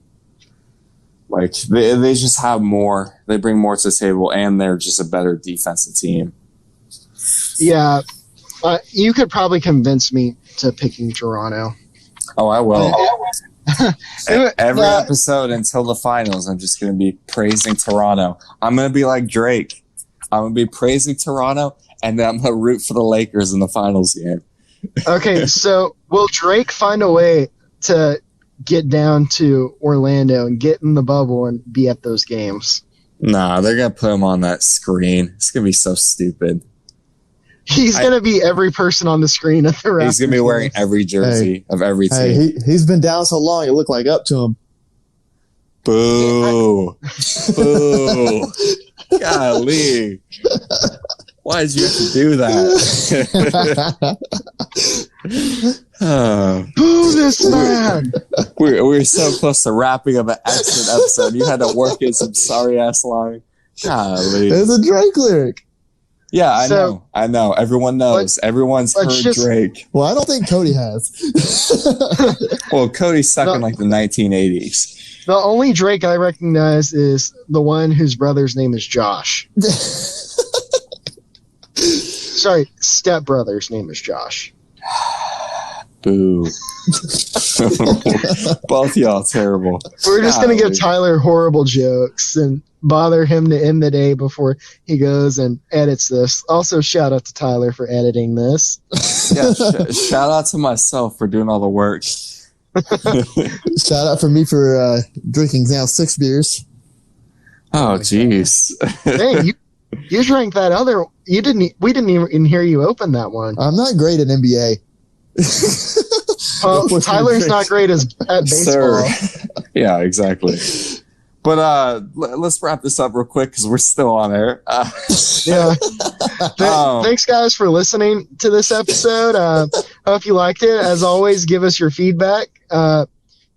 Like, they just have more. They bring more to the table, and they're just a better defensive team. Yeah. You could probably convince me to picking Toronto. Oh, I will. Every episode until the finals, I'm just going to be praising Toronto. I'm going to be like Drake. I'm going to be praising Toronto, and then I'm going to root for the Lakers in the finals game. Okay, so will Drake find a way to get down to Orlando and get in the bubble and be at those games? Nah, they're going to put him on that screen. It's going to be so stupid. He's going to be every person on the screen at the Raptors. He's going to be wearing every jersey of every team. Hey, he's been down so long, it looked like up to him. Boo. Boo. Golly. Why did you have to do that? Boo this man! We're so close to wrapping up an excellent episode. You had to work in some sorry-ass line. Golly. There's a Drake lyric. Yeah, I know. Everyone knows. Everyone's heard Drake. Well, I don't think Cody has. Well, Cody's stuck in like the 1980s. The only Drake I recognize is the one whose brother's name is Josh. Sorry, stepbrother's name is Josh. Boo. Both y'all terrible. We're just going to give Tyler horrible jokes and bother him to end the day before he goes and edits this. Also, shout out to Tyler for editing this. Yeah, shout out to myself for doing all the work. Shout out for me for drinking now 6 beers. Oh, jeez. Hey, you drank that other. We didn't even hear you open that one. I'm not great at NBA. Tyler's not great at baseball. Sir. Yeah, exactly. But let's wrap this up real quick because we're still on air. Yeah. Thanks, guys, for listening to this episode. Hope you liked it. As always, give us your feedback. For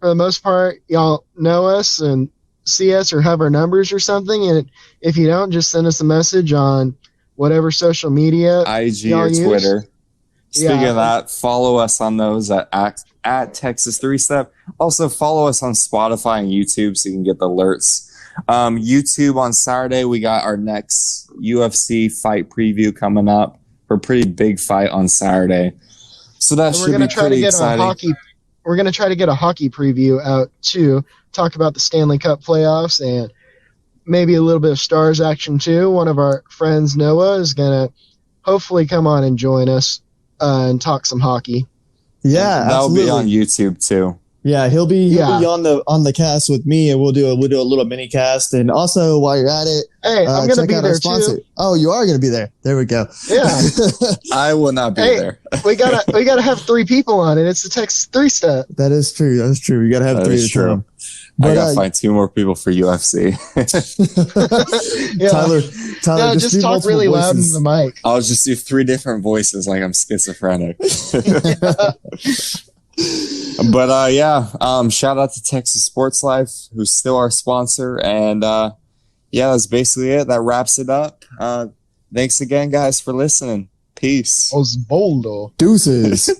the most part, y'all know us and see us or have our numbers or something. And if you don't, just send us a message on whatever social media IG or Twitter. Speaking of that, follow us on those at Texas 3-Step. Also, follow us on Spotify and YouTube so you can get the alerts. YouTube on Saturday, we got our next UFC fight preview coming up for a pretty big fight on Saturday. So that should be pretty exciting. We're going to try to get a hockey preview out too, talk about the Stanley Cup playoffs and maybe a little bit of Stars action too. One of our friends, Noah, is going to hopefully come on and join us and talk some hockey. Yeah, that'll be on YouTube too. Yeah, he'll be on the cast with me, and we'll do a little mini cast. And also, while you're at it, hey, I'm gonna be there too. Oh, you are gonna be there. There we go. Yeah, I will not be there. we gotta have 3 people on it. It's the Texas 3-Step. That is true. That's true. We gotta have 3. That's true. But, I gotta find 2 more people for UFC. Yeah. Tyler, just talk really loud in the mic. I'll just do 3 different voices like I'm schizophrenic. But shout out to Texas Sports Life, who's still our sponsor. And that's basically it. That wraps it up. Thanks again, guys, for listening. Peace. Osvaldo. Deuces.